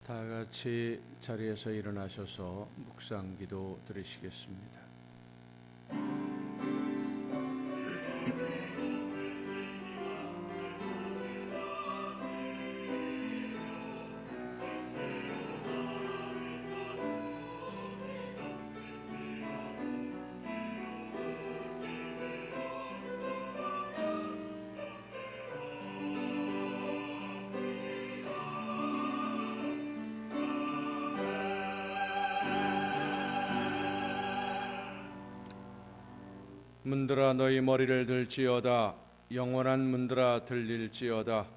다 같이 자리에서 일어나셔서 묵상기도 드리시겠습니다. 문들아 너희 머리를 들지어다. 영원한 문들아 들릴지어다.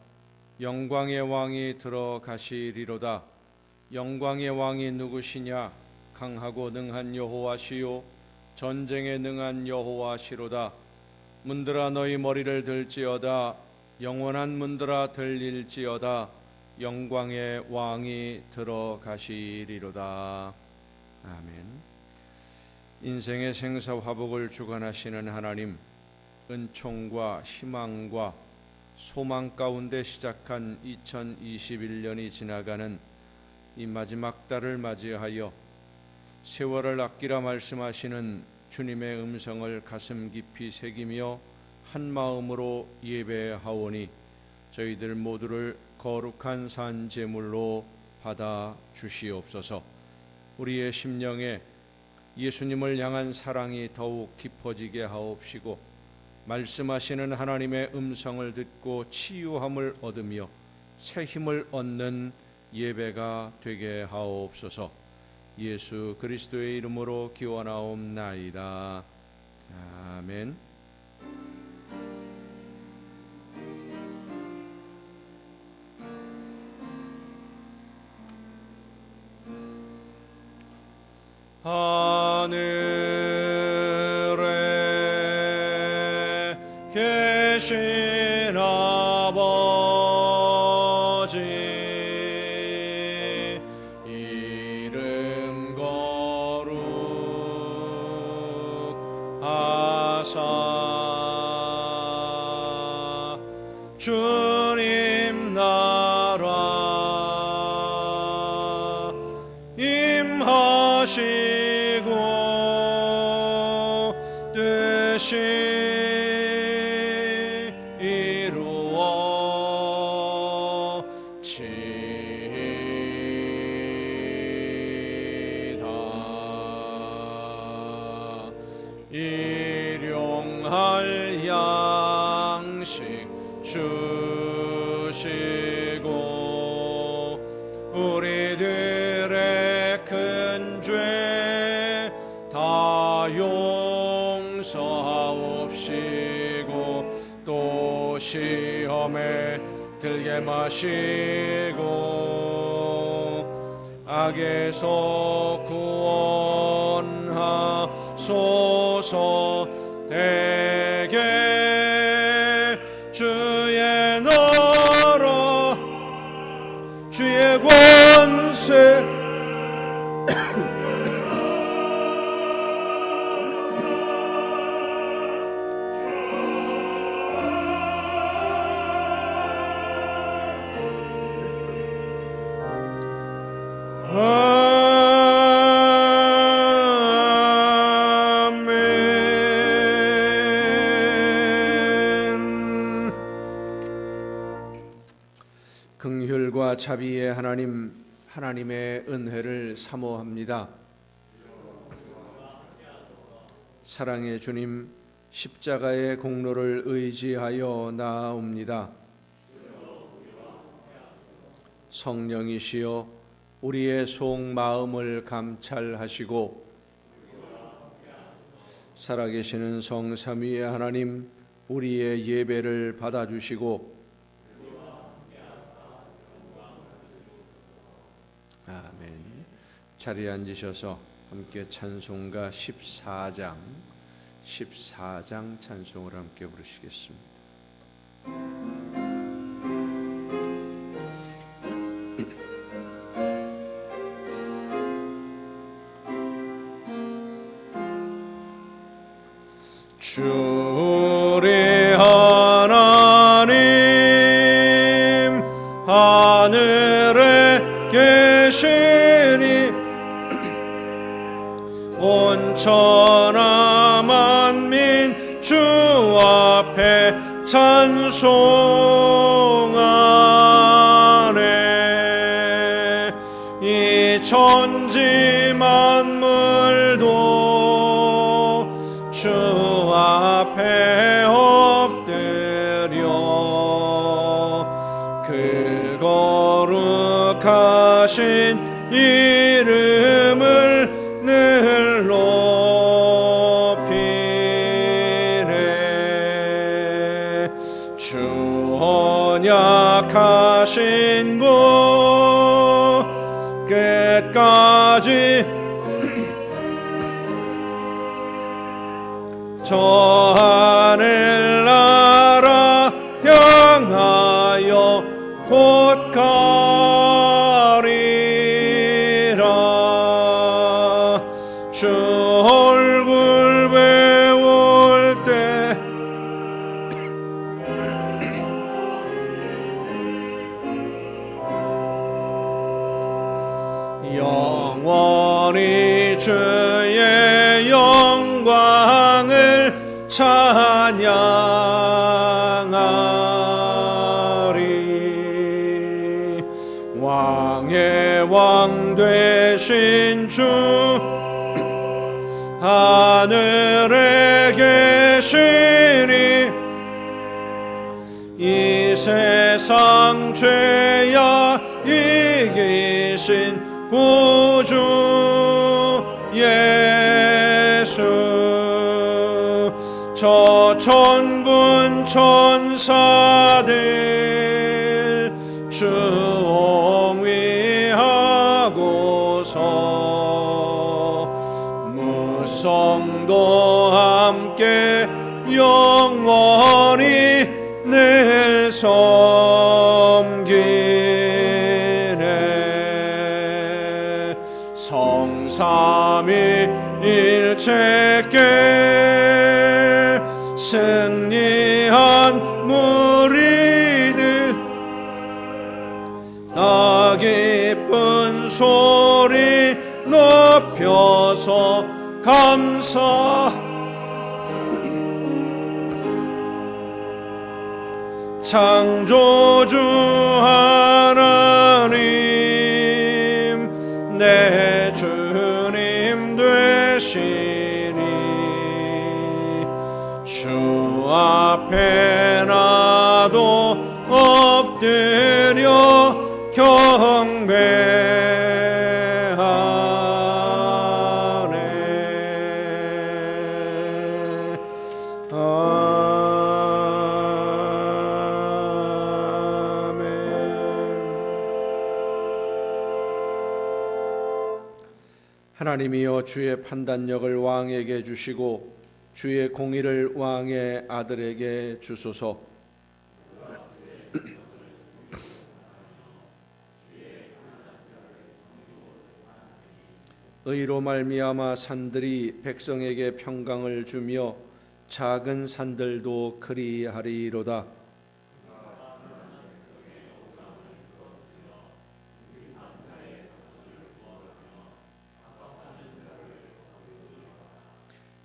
영광의 왕이 들어가시리로다. 영광의 왕이 누구시냐? 강하고 능한 여호와시요 전쟁에 능한 여호와시로다. 문들아 너희 머리를 들지어다. 영원한 문들아 들릴지어다. 영광의 왕이 들어가시리로다. 아멘. 인생의 생사화복을 주관하시는 하나님, 은총과 희망과 소망 가운데 시작한 2021년이 지나가는 이 마지막 달을 맞이하여 세월을 아끼라 말씀하시는 주님의 음성을 가슴 깊이 새기며 한 마음으로 예배하오니 저희들 모두를 거룩한 산 제물로 받아 주시옵소서. 우리의 심령에 예수님을 향한 사랑이 더욱 깊어지게 하옵시고, 말씀하시는 하나님의 음성을 듣고 치유함을 얻으며 새 힘을 얻는 예배가 되게 하옵소서. 예수 그리스도의 이름으로 기원하옵나이다. 아멘. 하늘에 계신 아버지, 이름 거룩하사 주님 나라 임하시 뜻이 이루어지다. 일용할 양식 주시고 우리들의 큰 죄 다 용서하옵시고 또 시험에 들게 마시고 악에서 구원하소서. 대개 주의 나라 주의 권세 긍휼과 자비의 하나님, 하나님의 은혜를 사모합니다. 사랑의 주님, 십자가의 공로를 의지하여 나아옵니다. 성령이시여 우리의 속마음을 감찰하시고 살아계시는 성삼위의 하나님, 우리의 예배를 받아주시고 아멘. 자리에 앉으셔서 함께 찬송가 14장 찬송을 함께 부르시겠습니다. 주리 하나님 하늘에 계신 계시니 온 천하 만민 주 앞에 찬송하네. 이 천지 만물도 주 앞에 엎드려 그 거룩하신 이름을 늘 높이네. 주 언약하신 곳 끝까지 저 하늘 나라 향하여 곧 가리라. 주 얼굴 배울 때 영원히 주의 영광을 찬양하리. 왕의 왕 되신 주 하늘에 계시니 이 세상 죄야 이기신 구주 예수. 저 천군 천사들 주 옹위하고서 무성도 함께 영원히 늘 섬기네. 성삼위일체께 승리한 무리들 나 기쁜 소리 높여서 감사 창조주 하나님 내 주님 되시니 주 앞에 나도 엎드려 경배하네. 아멘. 하나님이여 주의 판단력을 왕에게 주시고 주의 공의를 왕의 아들에게 주소서. 의로 말미암아 산들이 백성에게 평강을 주며 작은 산들도 그리하리로다.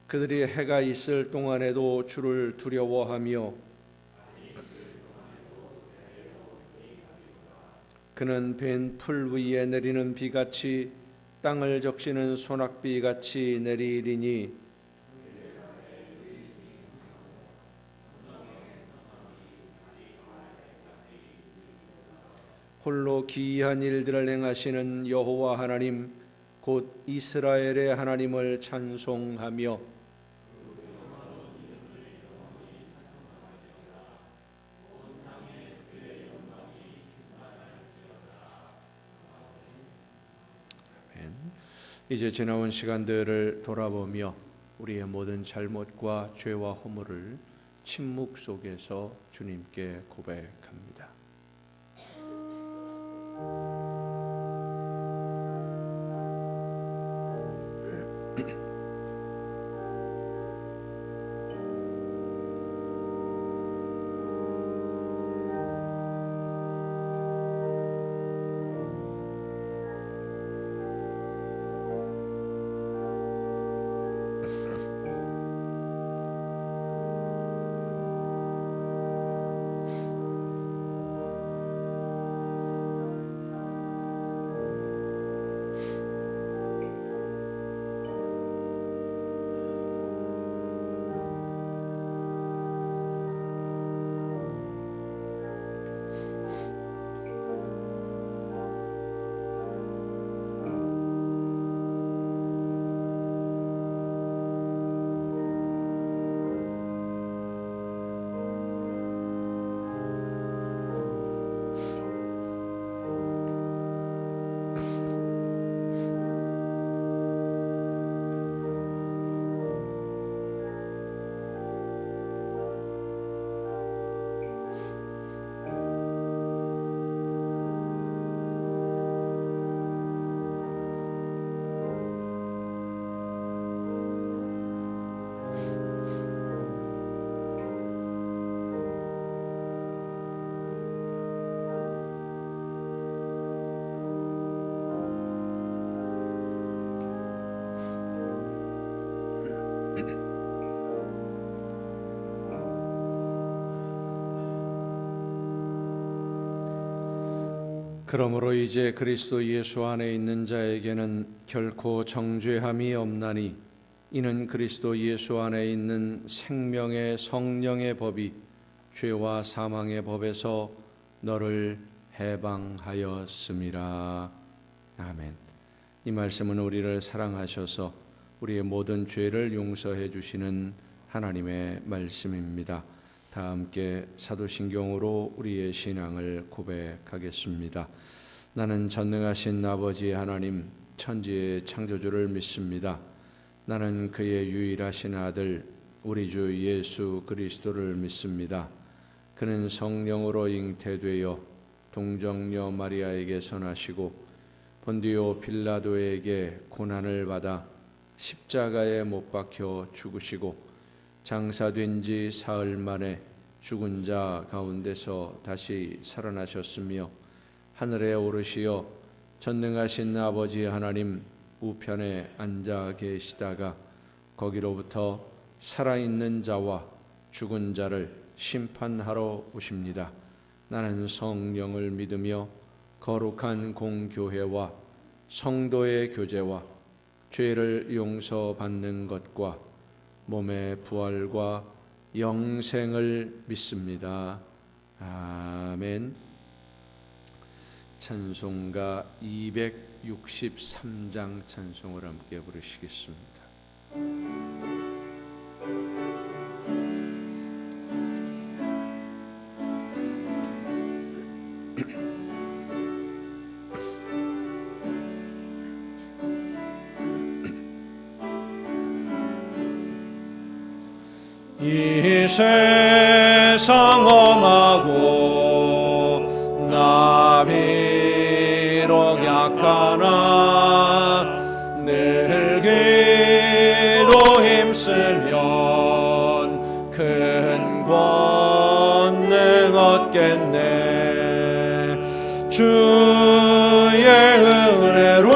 그들이 해가 있을 동안에도 주를 두려워하며 그는 벤 풀 위에 내리는 비같이 땅을 적시는 소낙비같이 내리리니 홀로 기이한 일들을 행하시는 여호와 하나님 곧 이스라엘의 하나님을 찬송하며 이제 지나온 시간들을 돌아보며 우리의 모든 잘못과 죄와 허물을 침묵 속에서 주님께 고백합니다. 그러므로 이제 그리스도 예수 안에 있는 자에게는 결코 정죄함이 없나니 이는 그리스도 예수 안에 있는 생명의 성령의 법이 죄와 사망의 법에서 너를 해방하였음이라. 아멘. 이 말씀은 우리를 사랑하셔서 우리의 모든 죄를 용서해 주시는 하나님의 말씀입니다. 다 함께 사도신경으로 우리의 신앙을 고백하겠습니다. 나는 전능하신 아버지 하나님 천지의 창조주를 믿습니다. 나는 그의 유일하신 아들 우리 주 예수 그리스도를 믿습니다. 그는 성령으로 잉태되어 동정녀 마리아에게서 나시고 본디오 빌라도에게 고난을 받아 십자가에 못 박혀 죽으시고 장사된 지 사흘 만에 죽은 자 가운데서 다시 살아나셨으며 하늘에 오르시어 전능하신 아버지 하나님 우편에 앉아 계시다가 거기로부터 살아있는 자와 죽은 자를 심판하러 오십니다. 나는 성령을 믿으며 거룩한 공교회와 성도의 교제와 죄를 용서받는 것과 몸의 부활과 영생을 믿습니다. 아멘. 찬송가 263장 찬송을 함께 부르시겠습니다. 이 세상 험하고 나 비록 약하나 늘 기도 힘쓰면 큰 권능 얻겠네. 주의 은혜로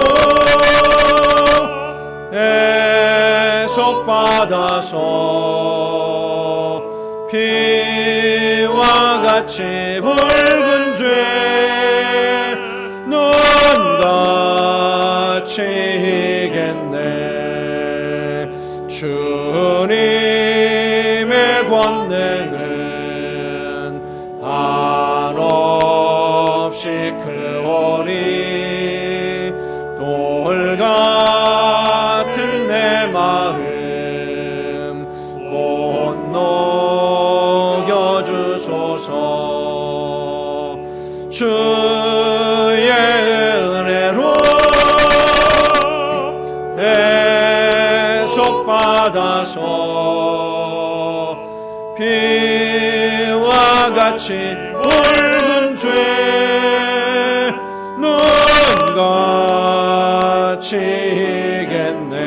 애속받아서 피와 같이 붉은 죄 눈같이 이겠네. 주님의 권능은 한없이 크오니 돌 같은 내 마음 주소서. 주의 은혜로 애속받아서 피와 같이 붉은 죄 눈같이 이겠네.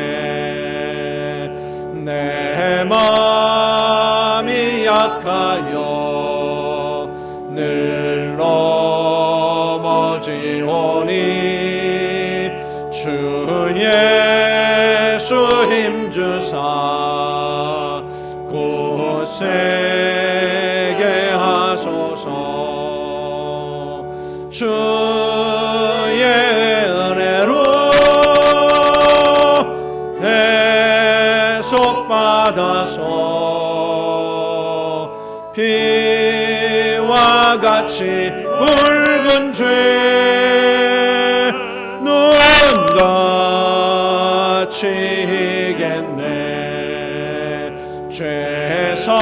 내 마음이 약하여 늘 넘어지오니 주 예수 힘주사 굳세게 하소서. 주의 은혜로 애속받아서 피와 같이 붉은 죄 눈같이 이겠네. 죄사함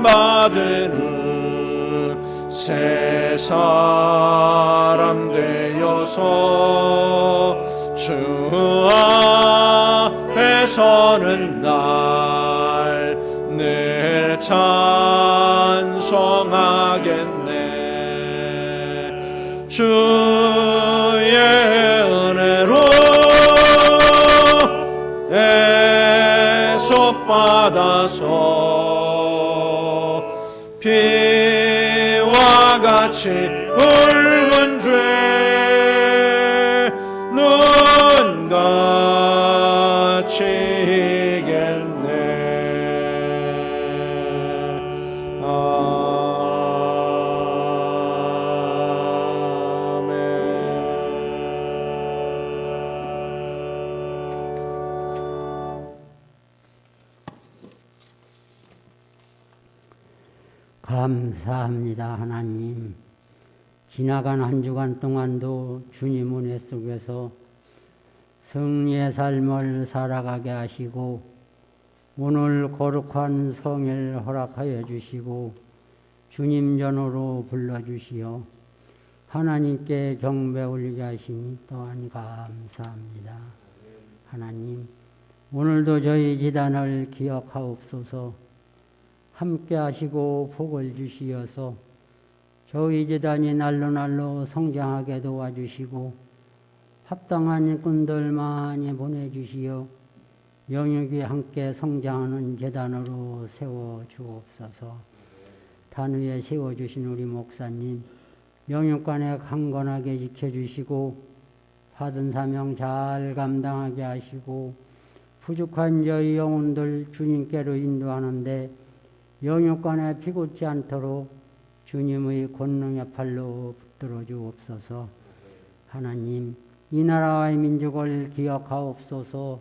받은 새 사람 되어서 주 앞에 서는 날 늘 찬송하겠네. 주의 은혜로 애속받아서 피와 같이 붉은 죄 눈같이 이겠네. 감사합니다. 하나님, 지나간 한 주간 동안도 주님 은혜 속에서 승리의 삶을 살아가게 하시고 오늘 거룩한 성일 허락하여 주시고 주님 전으로 불러주시어 하나님께 경배 올리게 하시니 또한 감사합니다. 하나님, 오늘도 저희 지단을 기억하옵소서. 함께 하시고 복을 주시어서 저희 지단이 날로 성장하게 도와주시고 합당한 일꾼들 많이 보내주시어 영육이 함께 성장하는 재단으로 세워주옵소서. 단 위에 세워주신 우리 목사님 영육간에 강건하게 지켜주시고 받은 사명 잘 감당하게 하시고 부족한 저희 영혼들 주님께로 인도하는데 영육간에 피곤치 않도록 주님의 권능의 팔로 붙들어 주옵소서. 하나님, 이 나라와의 민족을 기억하옵소서.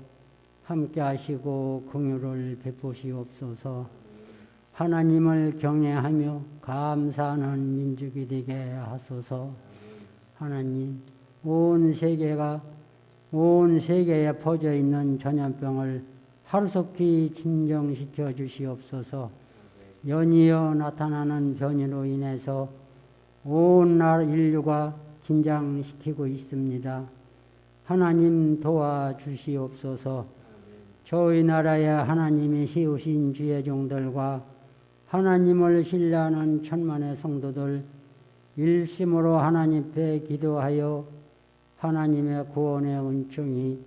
함께 하시고 긍휼을 베푸시옵소서. 하나님을 경외하며 감사하는 민족이 되게 하소서. 하나님, 온 세계에 퍼져 있는 전염병을 하루속히 진정시켜 주시옵소서. 연이어 나타나는 변이로 인해서 온 나라 인류가 긴장시키고 있습니다. 하나님 도와주시옵소서. 저희 나라에 하나님이 세우신 주의 종들과 하나님을 신뢰하는 천만의 성도들 일심으로 하나님 앞에 기도하여 하나님의 구원의 은총이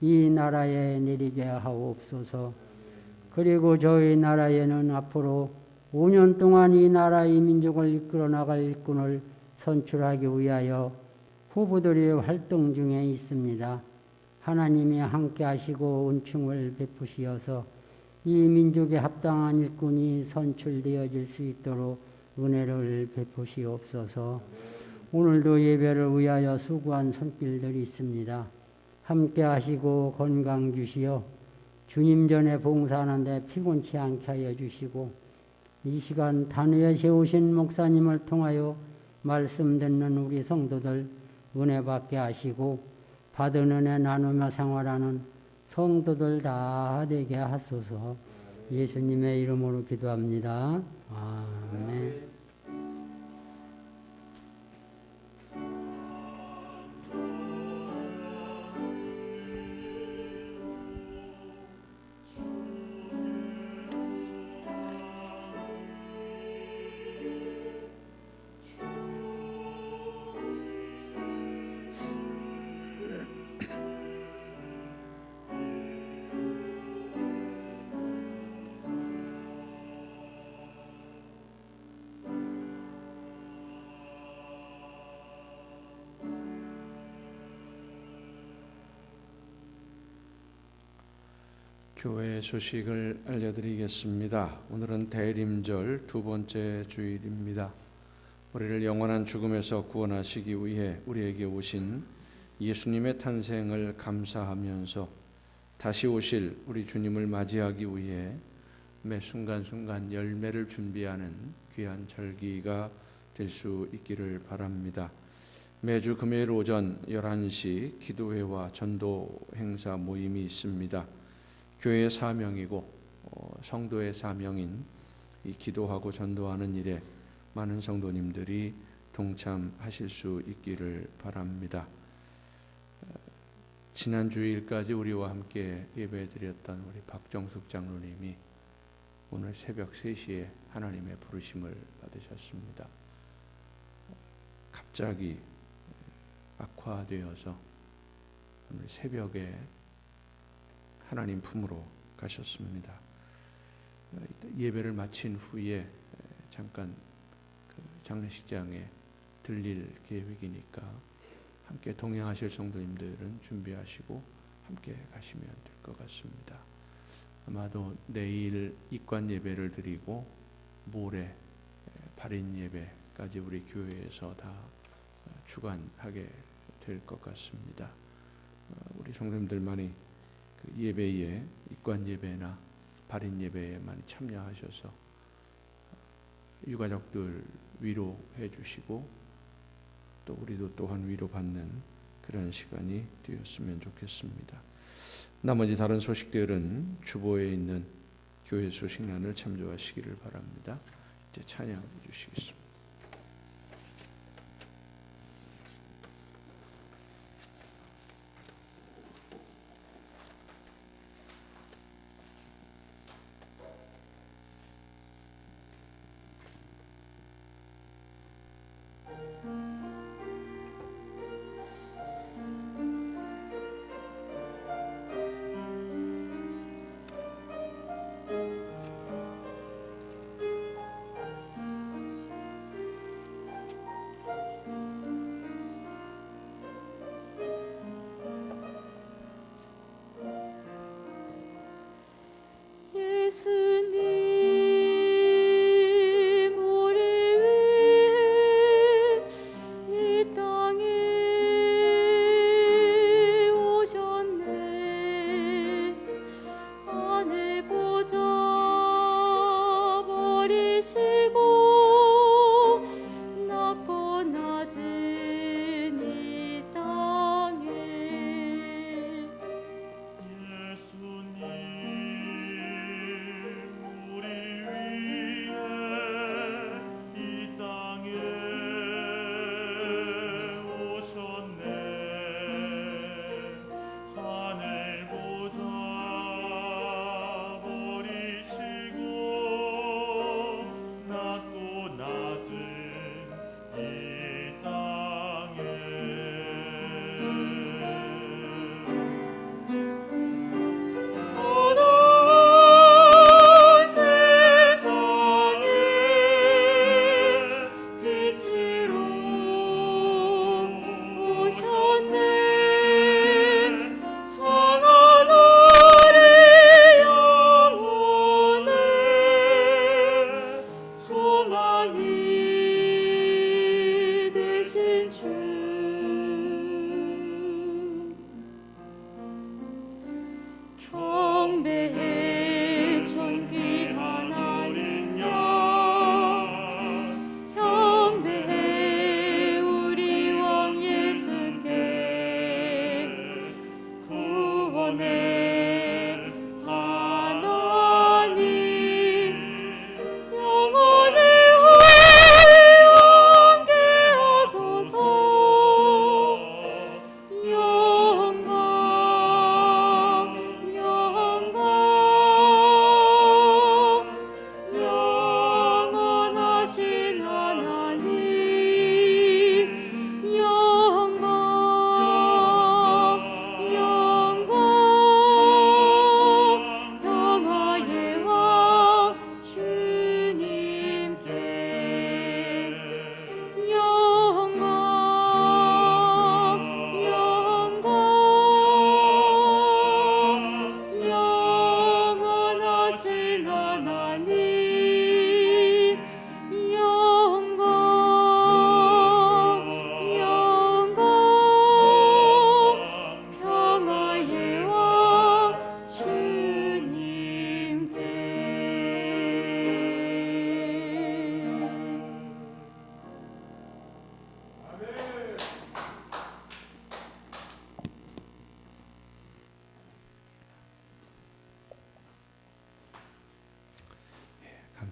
이 나라에 내리게 하옵소서. 그리고 저희 나라에는 앞으로 5년 동안 이 나라의 민족을 이끌어 나갈 일꾼을 선출하기 위하여 후보들이 활동 중에 있습니다. 하나님이 함께 하시고 은총을 베푸시어서 이 민족에 합당한 일꾼이 선출되어질 수 있도록 은혜를 베푸시옵소서. 오늘도 예배를 위하여 수고한 손길들이 있습니다. 함께 하시고 건강 주시어 주님 전에 봉사하는데 피곤치 않게 하여 주시고 이 시간 단위에 세우신 목사님을 통하여 말씀 듣는 우리 성도들 은혜 받게 하시고 받은 은혜 나누며 생활하는 성도들 다 되게 하소서. 예수님의 이름으로 기도합니다. 아멘. 교회 소식을 알려드리겠습니다. 오늘은 대림절 두 번째 주일입니다. 우리를 영원한 죽음에서 구원하시기 위해 우리에게 오신 예수님의 탄생을 감사하면서 다시 오실 우리 주님을 맞이하기 위해 매 순간순간 열매를 준비하는 귀한 절기가 될 수 있기를 바랍니다. 매주 금요일 오전 11시 기도회와 전도 행사 모임이 있습니다. 교회의 사명이고 성도의 사명인 이 기도하고 전도하는 일에 많은 성도님들이 동참하실 수 있기를 바랍니다. 지난 주일까지 우리와 함께 예배드렸던 우리 박정숙 장로님이 오늘 새벽 3시에 하나님의 부르심을 받으셨습니다. 갑자기 악화되어서 오늘 새벽에 하나님 품으로 가셨습니다. 예배를 마친 후에 잠깐 그 장례식장에 들릴 계획이니까 함께 동행하실 성도님들은 준비하시고 함께 가시면 될 것 같습니다. 아마도 내일 입관 예배를 드리고 모레 발인 예배까지 우리 교회에서 다 주관하게 될 것 같습니다. 우리 성도님들 많이 그 예배에 입관 예배나 발인 예배에 많이 참여하셔서 유가족들 위로해 주시고 또 우리도 또한 위로받는 그런 시간이 되었으면 좋겠습니다. 나머지 다른 소식들은 주보에 있는 교회 소식란을 참조하시기를 바랍니다. 이제 찬양해 주시겠습니다.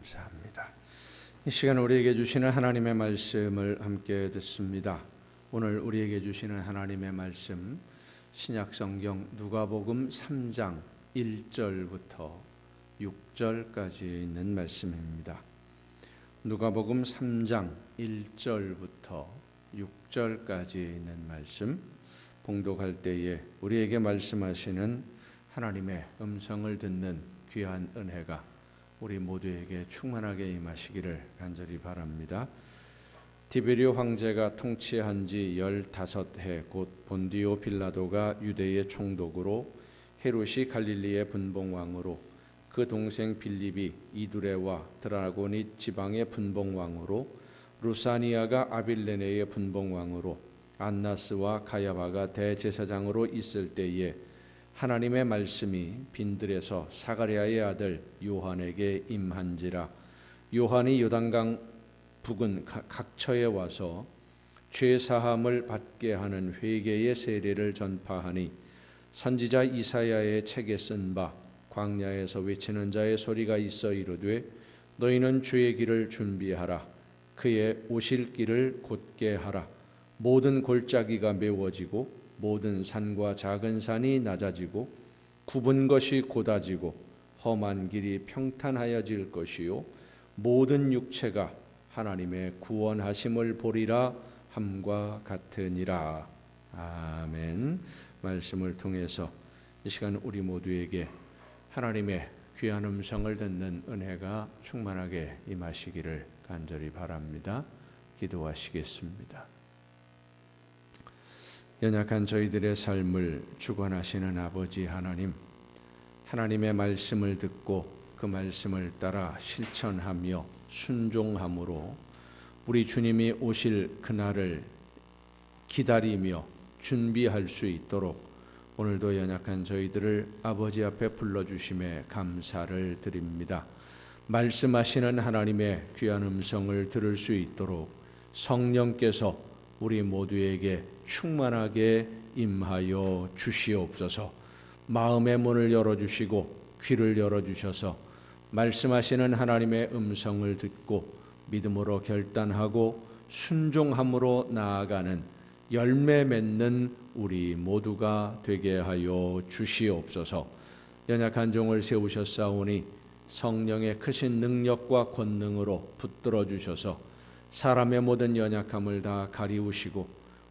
감사합니다. 이 시간 우리에게 주시는 하나님의 말씀을 함께 듣습니다. 오늘 우리에게 주시는 하나님의 말씀 신약성경 누가복음 3장 1절부터 6절까지 있는 말씀입니다. 누가복음 3장 1절부터 6절까지 있는 말씀 봉독할 때에 우리에게 말씀하시는 하나님의 음성을 듣는 귀한 은혜가 우리 모두에게 충만하게 임하시기를 간절히 바랍니다. 디베리오 황제가 통치한 지 15해 곧 본디오 빌라도가 유대의 총독으로 헤롯이 갈릴리의 분봉왕으로 그 동생 빌립이 이두레와 드라고니 지방의 분봉왕으로 루사니아가 아빌레네의 분봉왕으로 안나스와 가야바가 대제사장으로 있을 때에 하나님의 말씀이 빈들에서 사가랴의 아들 요한에게 임한지라. 요한이 요단강 북은 각처에 와서 죄 사함을 받게 하는 회개의 세례를 전파하니 선지자 이사야의 책에 쓴 바 광야에서 외치는 자의 소리가 있어 이르되 너희는 주의 길을 준비하라 그의 오실 길을 곧게 하라 모든 골짜기가 메워지고 모든 산과 작은 산이 낮아지고 굽은 것이 곧아지고 험한 길이 평탄하여질 것이요 모든 육체가 하나님의 구원하심을 보리라 함과 같으니라. 아멘. 말씀을 통해서 이 시간 우리 모두에게 하나님의 귀한 음성을 듣는 은혜가 충만하게 임하시기를 간절히 바랍니다. 기도하시겠습니다. 연약한 저희들의 삶을 주관하시는 아버지 하나님, 하나님의 말씀을 듣고 그 말씀을 따라 실천하며 순종함으로 우리 주님이 오실 그날을 기다리며 준비할 수 있도록 오늘도 연약한 저희들을 아버지 앞에 불러주심에 감사를 드립니다. 말씀하시는 하나님의 귀한 음성을 들을 수 있도록 성령께서 우리 모두에게 충만하게 임하여 주시옵소서. 마음의 문을 열어주시고 귀를 열어주셔서 말씀하시는 하나님의 음성을 듣고 믿음으로 결단하고 순종함으로 나아가는 열매 맺는 우리 모두가 되게 하여 주시옵소서. 연약한 종을 세우셨사오니 성령의 크신 능력과 권능으로 붙들어 주셔서 사람의 모든 연약함을 다 가리우시고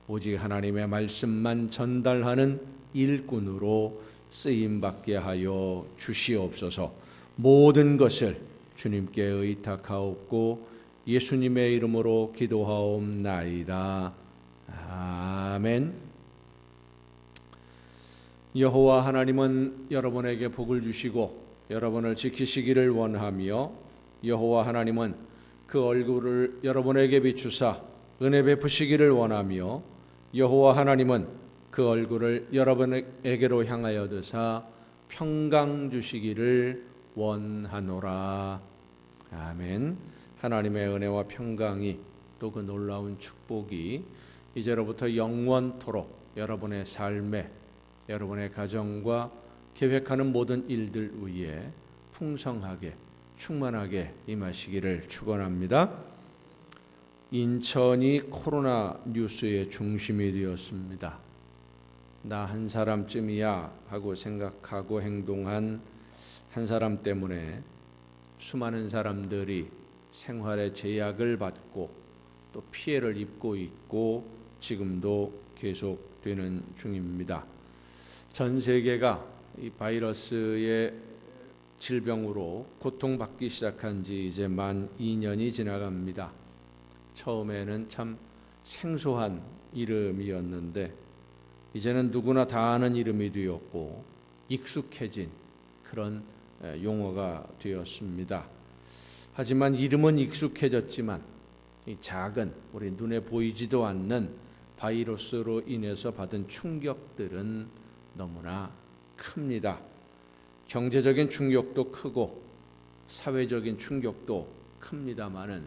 오직 하나님의 말씀만 전달하는 일꾼으로 쓰임받게 하여 주시옵소서. 모든 것을 주님께 의탁하옵고 예수님의 이름으로 기도하옵나이다. 아멘. 여호와 하나님은 여러분에게 복을 주시고 여러분을 지키시기를 원하며 여호와 하나님은 그 얼굴을 여러분에게 비추사 은혜 베푸시기를 원하며 여호와 하나님은 그 얼굴을 여러분에게로 향하여 드사 평강 주시기를 원하노라. 아멘. 하나님의 은혜와 평강이 또 그 놀라운 축복이 이제로부터 영원토록 여러분의 삶에 여러분의 가정과 계획하는 모든 일들 위에 풍성하게 충만하게 임하시기를 축원합니다. 인천이 코로나 뉴스의 중심이 되었습니다. 나 한 사람쯤이야 하고 생각하고 행동한 한 사람 때문에 수많은 사람들이 생활의 제약을 받고 또 피해를 입고 있고 지금도 계속되는 중입니다. 전 세계가 이 바이러스의 질병으로 고통받기 시작한 지 이제 만 2년이 지나갑니다. 처음에는 참 생소한 이름이었는데 이제는 누구나 다 아는 이름이 되었고 익숙해진 그런 용어가 되었습니다. 하지만 이름은 익숙해졌지만 이 작은 우리 눈에 보이지도 않는 바이러스로 인해서 받은 충격들은 너무나 큽니다. 경제적인 충격도 크고 사회적인 충격도 큽니다마는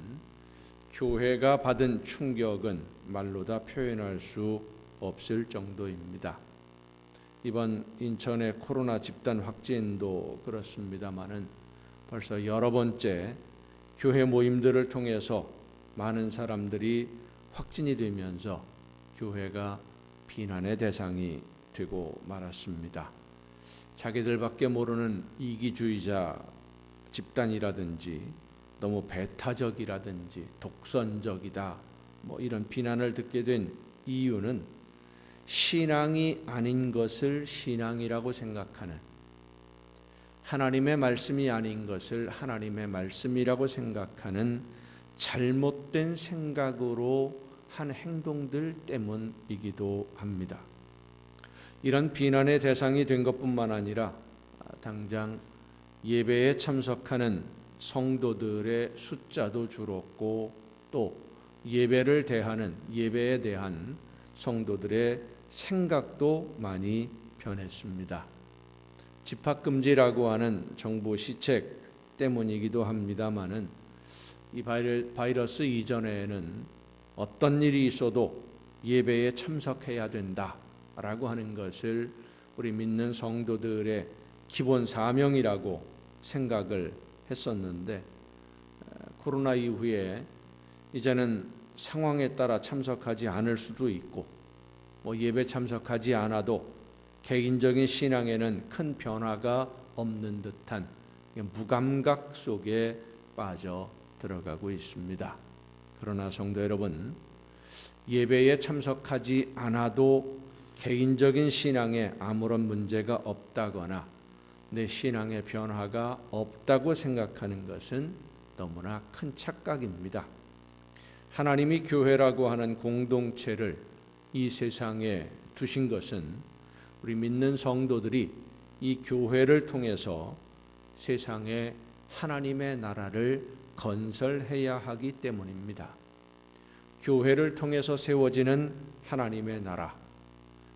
교회가 받은 충격은 말로 다 표현할 수 없을 정도입니다. 이번 인천의 코로나 집단 확진도 그렇습니다마는 벌써 여러 번째 교회 모임들을 통해서 많은 사람들이 확진이 되면서 교회가 비난의 대상이 되고 말았습니다. 자기들밖에 모르는 이기주의자 집단이라든지 너무 배타적이라든지 독선적이다 이런 비난을 듣게 된 이유는 신앙이 아닌 것을 신앙이라고 생각하는, 하나님의 말씀이 아닌 것을 하나님의 말씀이라고 생각하는 잘못된 생각으로 한 행동들 때문이기도 합니다. 이런 비난의 대상이 된 것뿐만 아니라 당장 예배에 참석하는 성도들의 숫자도 줄었고 또 예배에 대한 성도들의 생각도 많이 변했습니다. 집합금지라고 하는 정부 시책 때문이기도 합니다마는 이 바이러스 이전에는 어떤 일이 있어도 예배에 참석해야 된다라고 하는 것을 우리 믿는 성도들의 기본 사명이라고 생각을 했었는데, 코로나 이후에 이제는 상황에 따라 참석하지 않을 수도 있고, 예배 참석하지 않아도 개인적인 신앙에는 큰 변화가 없는 듯한 무감각 속에 빠져 들어가고 있습니다. 그러나 성도 여러분, 예배에 참석하지 않아도 개인적인 신앙에 아무런 문제가 없다거나 내 신앙의 변화가 없다고 생각하는 것은 너무나 큰 착각입니다. 하나님이 교회라고 하는 공동체를 이 세상에 두신 것은 우리 믿는 성도들이 이 교회를 통해서 세상에 하나님의 나라를 건설해야 하기 때문입니다. 교회를 통해서 세워지는 하나님의 나라,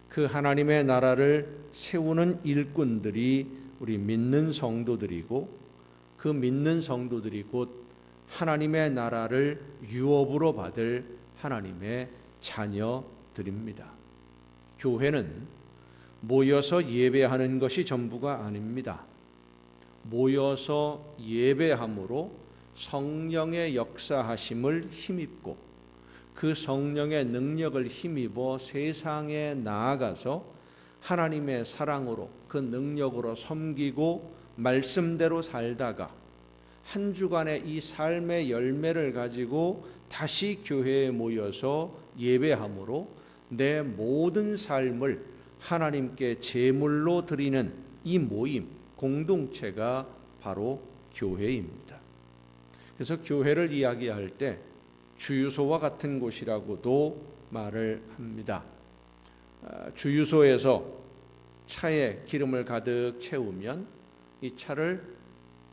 그 하나님의 나라를 세우는 일꾼들이 우리 믿는 성도들이고, 그 믿는 성도들이 곧 하나님의 나라를 유업으로 받을 하나님의 자녀들입니다. 교회는 모여서 예배하는 것이 전부가 아닙니다. 모여서 예배함으로 성령의 역사하심을 힘입고 그 성령의 능력을 힘입어 세상에 나아가서 하나님의 사랑으로 그 능력으로 섬기고 말씀대로 살다가 한 주간의 이 삶의 열매를 가지고 다시 교회에 모여서 예배함으로 내 모든 삶을 하나님께 제물로 드리는 이 모임, 공동체가 바로 교회입니다. 그래서 교회를 이야기할 때 주유소와 같은 곳이라고도 말을 합니다. 주유소에서 차에 기름을 가득 채우면 이 차를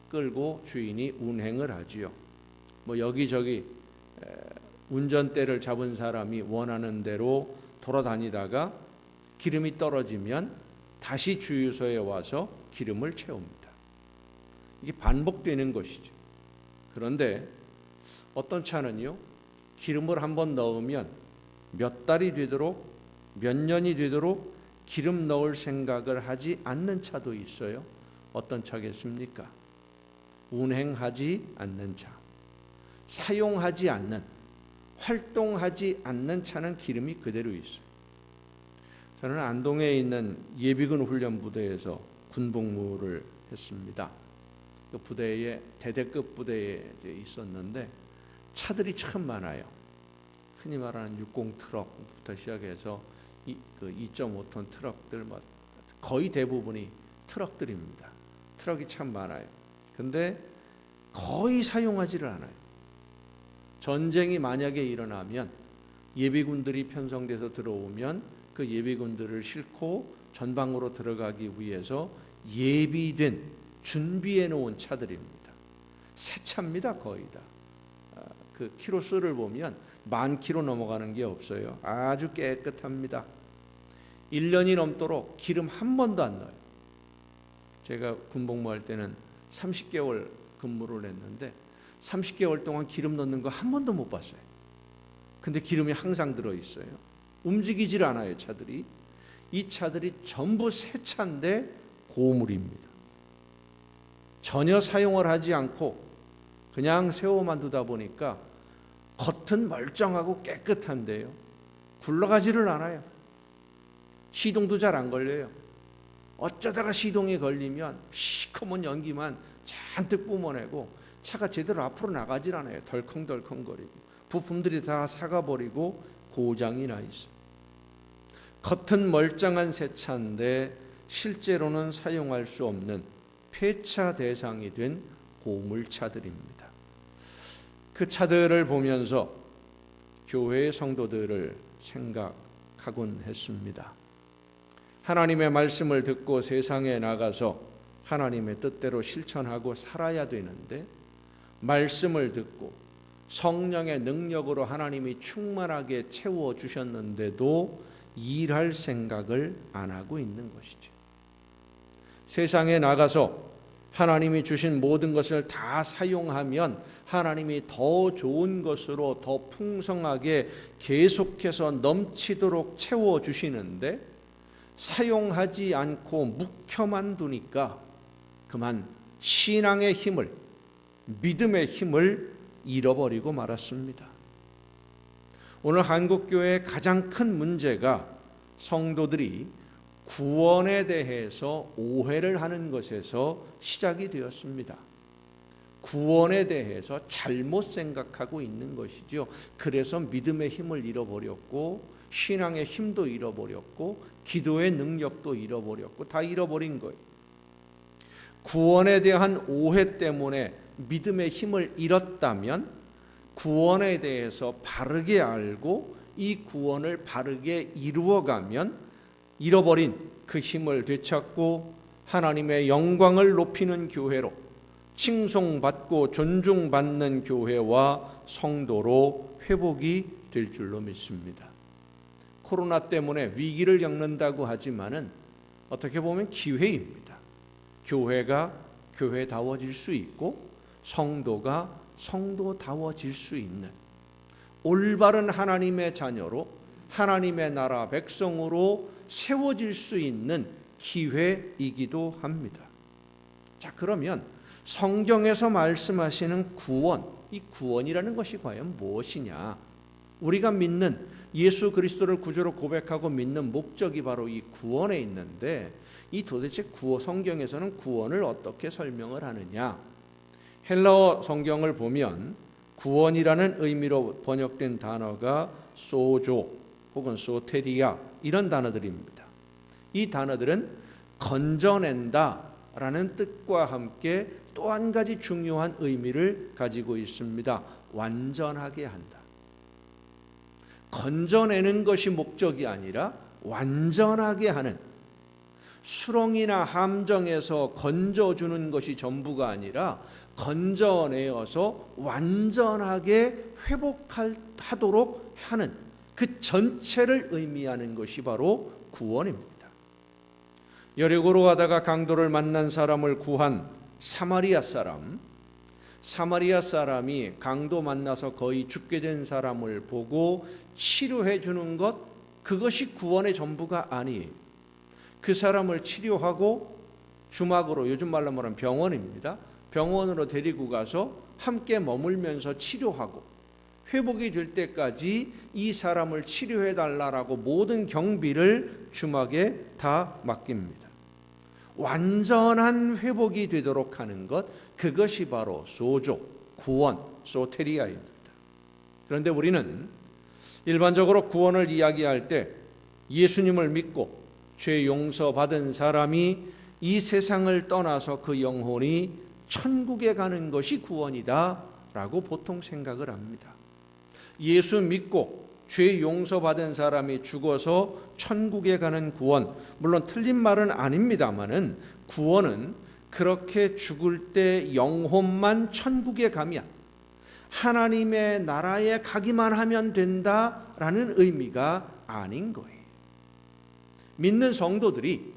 끌고 주인이 운행을 하지요. 여기저기 운전대를 잡은 사람이 원하는 대로 돌아다니다가 기름이 떨어지면 다시 주유소에 와서 기름을 채웁니다. 이게 반복되는 것이죠. 그런데 어떤 차는요, 기름을 한번 넣으면 몇 달이 되도록, 몇 년이 되도록 기름 넣을 생각을 하지 않는 차도 있어요. 어떤 차겠습니까? 운행하지 않는 차, 사용하지 않는, 활동하지 않는 차는 기름이 그대로 있어요. 저는 안동에 있는 예비군 훈련부대에서 군복무를 했습니다. 그 부대에 대대급 부대에 있었는데 차들이 참 많아요. 흔히 말하는 60 트럭부터 시작해서 2.5톤 트럭들 거의 대부분이 트럭들입니다. 트럭이 참 많아요. 근데 거의 사용하지를 않아요. 전쟁이 만약에 일어나면 예비군들이 편성돼서 들어오면 그 예비군들을 싣고 전방으로 들어가기 위해서 예비된, 준비해 놓은 차들입니다. 새 차입니다. 거의 다. 그 키로수를 보면 10,000km 넘어가는 게 없어요. 아주 깨끗합니다. 1년이 넘도록 기름 한 번도 안 넣어요. 제가 군복무할 때는 30개월 근무를 했는데 30개월 동안 기름 넣는 거 한 번도 못 봤어요. 근데 기름이 항상 들어있어요. 움직이질 않아요. 차들이. 이 차들이 전부 새 차인데 고물입니다. 전혀 사용을 하지 않고 그냥 세워만 두다 보니까 겉은 멀쩡하고 깨끗한데요, 굴러가지를 않아요. 시동도 잘 안 걸려요. 어쩌다가 시동이 걸리면 시커먼 연기만 잔뜩 뿜어내고 차가 제대로 앞으로 나가질 않아요. 덜컹덜컹거리고 부품들이 다 사가버리고 고장이 나 있어요. 겉은 멀쩡한 새 차인데 실제로는 사용할 수 없는 폐차 대상이 된 고물차들입니다. 그 차들을 보면서 교회의 성도들을 생각하곤 했습니다. 하나님의 말씀을 듣고 세상에 나가서 하나님의 뜻대로 실천하고 살아야 되는데, 말씀을 듣고 성령의 능력으로 하나님이 충만하게 채워주셨는데도 일할 생각을 안 하고 있는 것이죠. 세상에 나가서 하나님이 주신 모든 것을 다 사용하면 하나님이 더 좋은 것으로 더 풍성하게 계속해서 넘치도록 채워주시는데 사용하지 않고 묵혀만 두니까 그만 신앙의 힘을, 믿음의 힘을 잃어버리고 말았습니다. 오늘 한국교회의 가장 큰 문제가 성도들이 구원에 대해서 오해를 하는 것에서 시작이 되었습니다. 구원에 대해서 잘못 생각하고 있는 것이죠. 그래서 믿음의 힘을 잃어버렸고 신앙의 힘도 잃어버렸고 기도의 능력도 잃어버렸고 다 잃어버린 거예요. 구원에 대한 오해 때문에 믿음의 힘을 잃었다면 구원에 대해서 바르게 알고 이 구원을 바르게 이루어가면 잃어버린 그 힘을 되찾고 하나님의 영광을 높이는 교회로, 칭송받고 존중받는 교회와 성도로 회복이 될 줄로 믿습니다. 코로나 때문에 위기를 겪는다고 하지만은 어떻게 보면 기회입니다. 교회가 교회다워질 수 있고 성도가 성도다워질 수 있는 올바른 하나님의 자녀로, 하나님의 나라 백성으로 세워질 수 있는 기회이기도 합니다. 자, 그러면 성경에서 말씀하시는 구원, 이 구원이라는 것이 과연 무엇이냐? 우리가 믿는 예수 그리스도를 구주로 고백하고 믿는 목적이 바로 이 구원에 있는데 이 도대체 성경에서는 구원을 어떻게 설명을 하느냐? 헬라어 성경을 보면 구원이라는 의미로 번역된 단어가 소조 혹은 소테리아 이런 단어들입니다. 이 단어들은 건져낸다 라는 뜻과 함께 또 한 가지 중요한 의미를 가지고 있습니다. 완전하게 한다. 건져내는 것이 목적이 아니라 완전하게 하는, 수렁이나 함정에서 건져주는 것이 전부가 아니라 건져내어서 완전하게 회복하도록 하는 그 전체를 의미하는 것이 바로 구원입니다. 여리고로 가다가 강도를 만난 사람을 구한 사마리아 사람이 강도 만나서 거의 죽게 된 사람을 보고 치료해 주는 것, 그것이 구원의 전부가 아니에요. 그 사람을 치료하고 주막으로, 요즘 말로 말하면 병원입니다. 병원으로 데리고 가서 함께 머물면서 치료하고 회복이 될 때까지 이 사람을 치료해 달라라고 모든 경비를 주막에 다 맡깁니다. 완전한 회복이 되도록 하는 것, 그것이 바로 소조, 구원, 소테리아입니다. 그런데 우리는 일반적으로 구원을 이야기할 때 예수님을 믿고 죄 용서받은 사람이 이 세상을 떠나서 그 영혼이 천국에 가는 것이 구원이다 라고 보통 생각을 합니다. 예수 믿고 죄 용서받은 사람이 죽어서 천국에 가는 구원, 물론 틀린 말은 아닙니다만은 구원은 그렇게 죽을 때 영혼만 천국에 가면 하나님의 나라에 가기만 하면 된다라는 의미가 아닌 거예요. 믿는 성도들이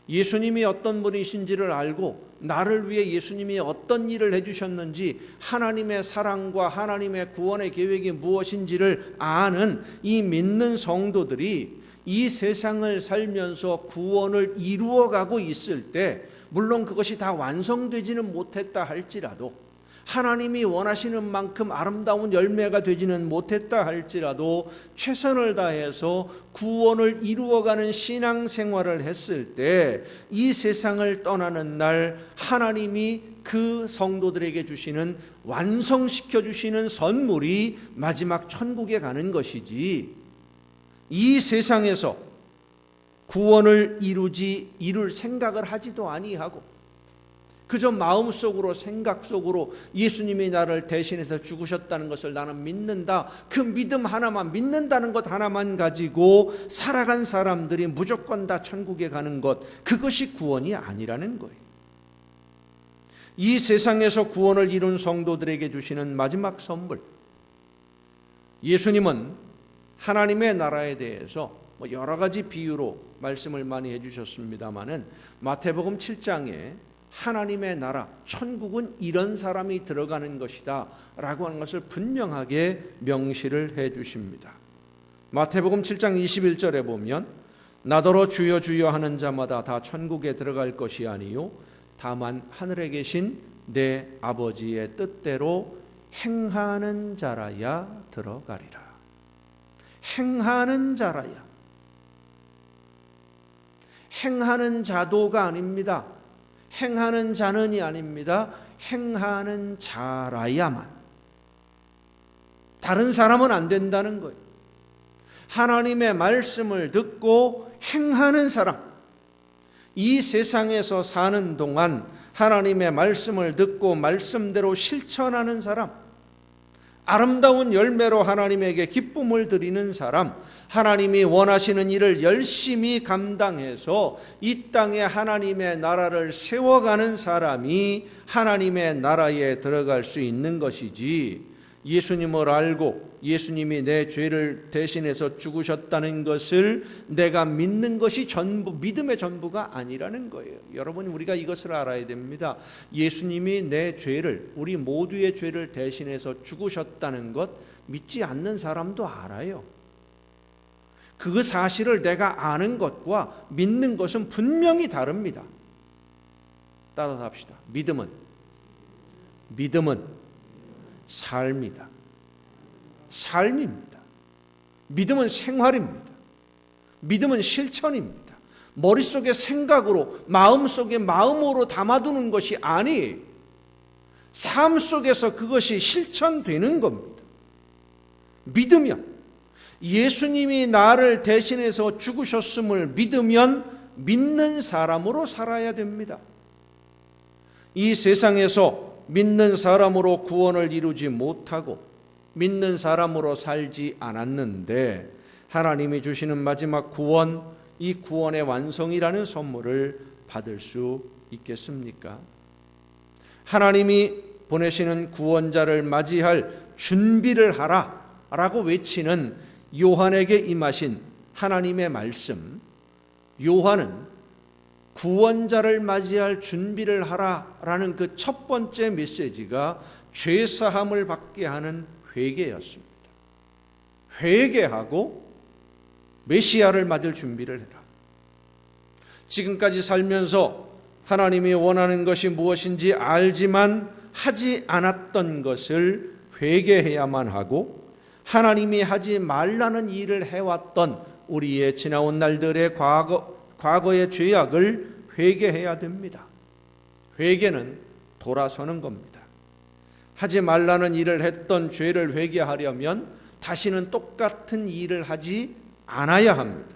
예수님이 어떤 분이신지를 알고 나를 위해 예수님이 어떤 일을 해주셨는지, 하나님의 사랑과 하나님의 구원의 계획이 무엇인지를 아는 이 믿는 성도들이 이 세상을 살면서 구원을 이루어가고 있을 때, 물론 그것이 다 완성되지는 못했다 할지라도, 하나님이 원하시는 만큼 아름다운 열매가 되지는 못했다 할지라도 최선을 다해서 구원을 이루어가는 신앙생활을 했을 때 이 세상을 떠나는 날 하나님이 그 성도들에게 주시는, 완성시켜 주시는 선물이 마지막 천국에 가는 것이지, 이 세상에서 구원을 이룰 생각을 하지도 아니하고 그저 마음속으로, 생각 속으로 예수님이 나를 대신해서 죽으셨다는 것을 나는 믿는다, 그 믿음 하나만, 믿는다는 것 하나만 가지고 살아간 사람들이 무조건 다 천국에 가는 것, 그것이 구원이 아니라는 거예요. 이 세상에서 구원을 이룬 성도들에게 주시는 마지막 선물, 예수님은 하나님의 나라에 대해서 여러 가지 비유로 말씀을 많이 해주셨습니다마는 마태복음 7장에 하나님의 나라, 천국은 이런 사람이 들어가는 것이다 라고 하는 것을 분명하게 명시를 해 주십니다. 마태복음 7장 21절에 보면 나더러 주여 주여 하는 자마다 다 천국에 들어갈 것이 아니요 다만 하늘에 계신 내 아버지의 뜻대로 행하는 자라야 들어가리라. 행하는 자라야. 행하는 자도가 아닙니다. 행하는 자는이 아닙니다. 행하는 자라야만. 다른 사람은 안 된다는 거예요. 하나님의 말씀을 듣고 행하는 사람, 이 세상에서 사는 동안 하나님의 말씀을 듣고 말씀대로 실천하는 사람, 아름다운 열매로 하나님에게 기쁨을 드리는 사람, 하나님이 원하시는 일을 열심히 감당해서 이 땅에 하나님의 나라를 세워가는 사람이 하나님의 나라에 들어갈 수 있는 것이지, 예수님을 알고 예수님이 내 죄를 대신해서 죽으셨다는 것을 내가 믿는 것이 전부, 믿음의 전부가 아니라는 거예요. 여러분, 우리가 이것을 알아야 됩니다. 예수님이 내 죄를, 우리 모두의 죄를 대신해서 죽으셨다는 것 믿지 않는 사람도 알아요. 그 사실을 내가 아는 것과 믿는 것은 분명히 다릅니다. 따라서 합시다. 믿음은 삶이다. 삶입니다. 믿음은 생활입니다. 믿음은 실천입니다. 머릿속에 생각으로, 마음속에 마음으로 담아두는 것이 아니에요. 삶 속에서 그것이 실천되는 겁니다. 믿으면, 예수님이 나를 대신해서 죽으셨음을 믿으면 믿는 사람으로 살아야 됩니다. 이 세상에서 믿는 사람으로 구원을 이루지 못하고 믿는 사람으로 살지 않았는데 하나님이 주시는 마지막 구원, 이 구원의 완성이라는 선물을 받을 수 있겠습니까? 하나님이 보내시는 구원자를 맞이할 준비를 하라 라고 외치는 요한에게 임하신 하나님의 말씀, 요한은 구원자를 맞이할 준비를 하라라는 그 첫 번째 메시지가 죄사함을 받게 하는 회개였습니다. 회개하고 메시아를 맞을 준비를 해라. 지금까지 살면서 하나님이 원하는 것이 무엇인지 알지만 하지 않았던 것을 회개해야만 하고, 하나님이 하지 말라는 일을 해왔던 우리의 지나온 날들의 과거의 죄악을 회개해야 됩니다. 회개는 돌아서는 겁니다. 하지 말라는 일을 했던 죄를 회개하려면 다시는 똑같은 일을 하지 않아야 합니다.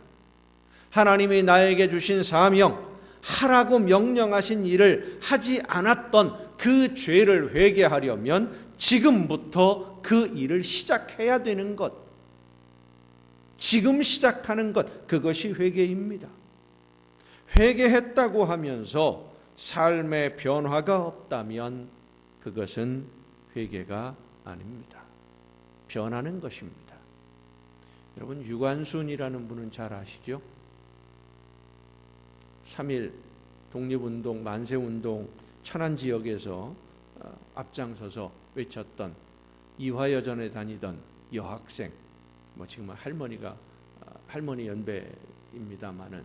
하나님이 나에게 주신 사명, 하라고 명령하신 일을 하지 않았던 그 죄를 회개하려면 지금부터 그 일을 시작해야 되는 것, 지금 시작하는 것, 그것이 회개입니다. 회개했다고 하면서 삶의 변화가 없다면 그것은 회개가 아닙니다. 변하는 것입니다. 여러분, 유관순이라는 분은 잘 아시죠? 3.1 독립운동, 만세운동 천안지역에서 앞장서서 외쳤던, 이화여전에 다니던 여학생, 지금 할머니 연배입니다마는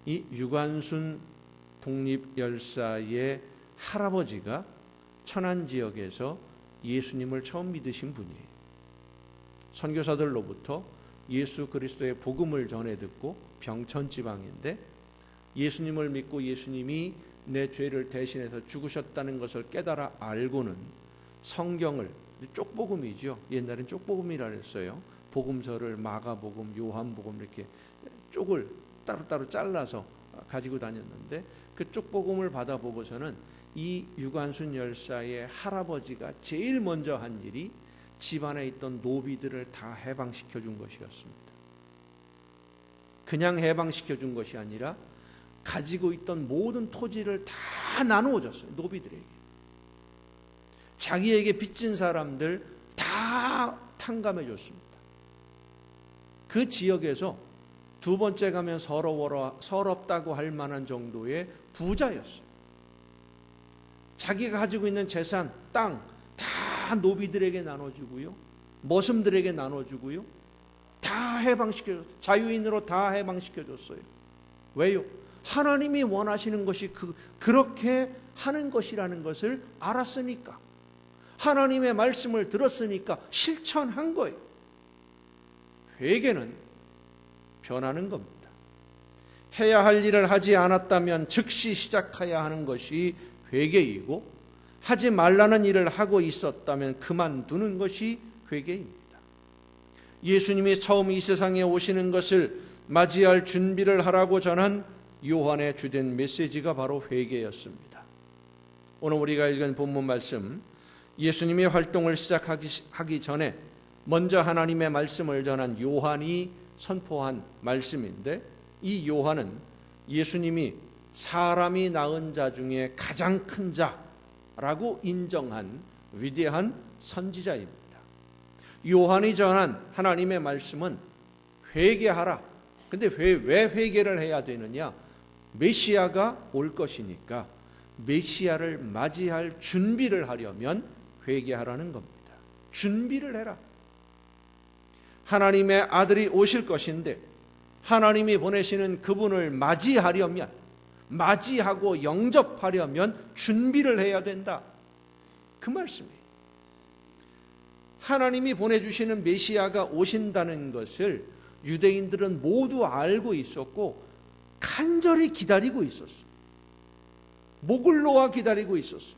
이 유관순 독립열사의 할아버지가 천안지역에서 예수님을 처음 믿으신 분이에요. 선교사들로부터 예수 그리스도의 복음을 전해 듣고, 병천지방인데 예수님을 믿고 예수님이 내 죄를 대신해서 죽으셨다는 것을 깨달아 알고는 성경을, 쪽복음이죠. 옛날엔 쪽복음이라 했어요. 복음서를 마가복음, 요한복음 이렇게 쪽을 따로따로 잘라서 가지고 다녔는데, 그 쪽복음을 받아보고서는 이 유관순 열사의 할아버지가 제일 먼저 한 일이 집안에 있던 노비들을 다 해방시켜 준 것이었습니다. 그냥 해방시켜 준 것이 아니라 가지고 있던 모든 토지를 다 나누어 줬어요. 노비들에게. 자기에게 빚진 사람들 다 탕감해 줬습니다. 그 지역에서 두 번째 가면 서럽다고 할 만한 정도의 부자였어요. 자기가 가지고 있는 재산, 땅 다 노비들에게 나눠주고요, 머슴들에게 나눠주고요, 다 해방시켜줬어요. 자유인으로 다 해방시켜줬어요. 왜요? 하나님이 원하시는 것이 그렇게 하는 것이라는 것을 알았으니까, 하나님의 말씀을 들었으니까 실천한 거예요. 회개는 변하는 겁니다. 해야 할 일을 하지 않았다면 즉시 시작해야 하는 것이 회개이고, 하지 말라는 일을 하고 있었다면 그만두는 것이 회개입니다. 예수님이 처음 이 세상에 오시는 것을 맞이할 준비를 하라고 전한 요한의 주된 메시지가 바로 회개였습니다. 오늘 우리가 읽은 본문 말씀, 예수님이 활동을 시작하기 전에 먼저 하나님의 말씀을 전한 요한이 선포한 말씀인데, 이 요한은 예수님이 사람이 낳은 자 중에 가장 큰 자라고 인정한 위대한 선지자입니다. 요한이 전한 하나님의 말씀은 회개하라. 근데 왜 회개를 해야 되느냐? 메시아가 올 것이니까 메시아를 맞이할 준비를 하려면 회개하라는 겁니다. 준비를 해라. 하나님의 아들이 오실 것인데 하나님이 보내시는 그분을 맞이하려면, 맞이하고 영접하려면 준비를 해야 된다. 그 말씀이에요. 하나님이 보내주시는 메시아가 오신다는 것을 유대인들은 모두 알고 있었고 간절히 기다리고 있었어요. 목을 놓아 기다리고 있었어요.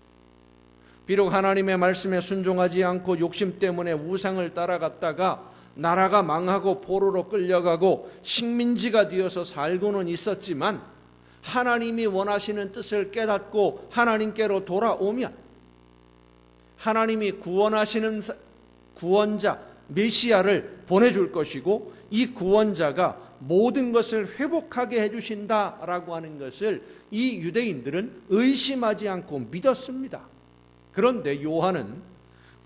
비록 하나님의 말씀에 순종하지 않고 욕심 때문에 우상을 따라갔다가 나라가 망하고 포로로 끌려가고 식민지가 되어서 살고는 있었지만, 하나님이 원하시는 뜻을 깨닫고 하나님께로 돌아오면 하나님이 구원하시는 구원자 메시아를 보내줄 것이고, 이 구원자가 모든 것을 회복하게 해주신다라고 하는 것을 이 유대인들은 의심하지 않고 믿었습니다. 그런데 요한은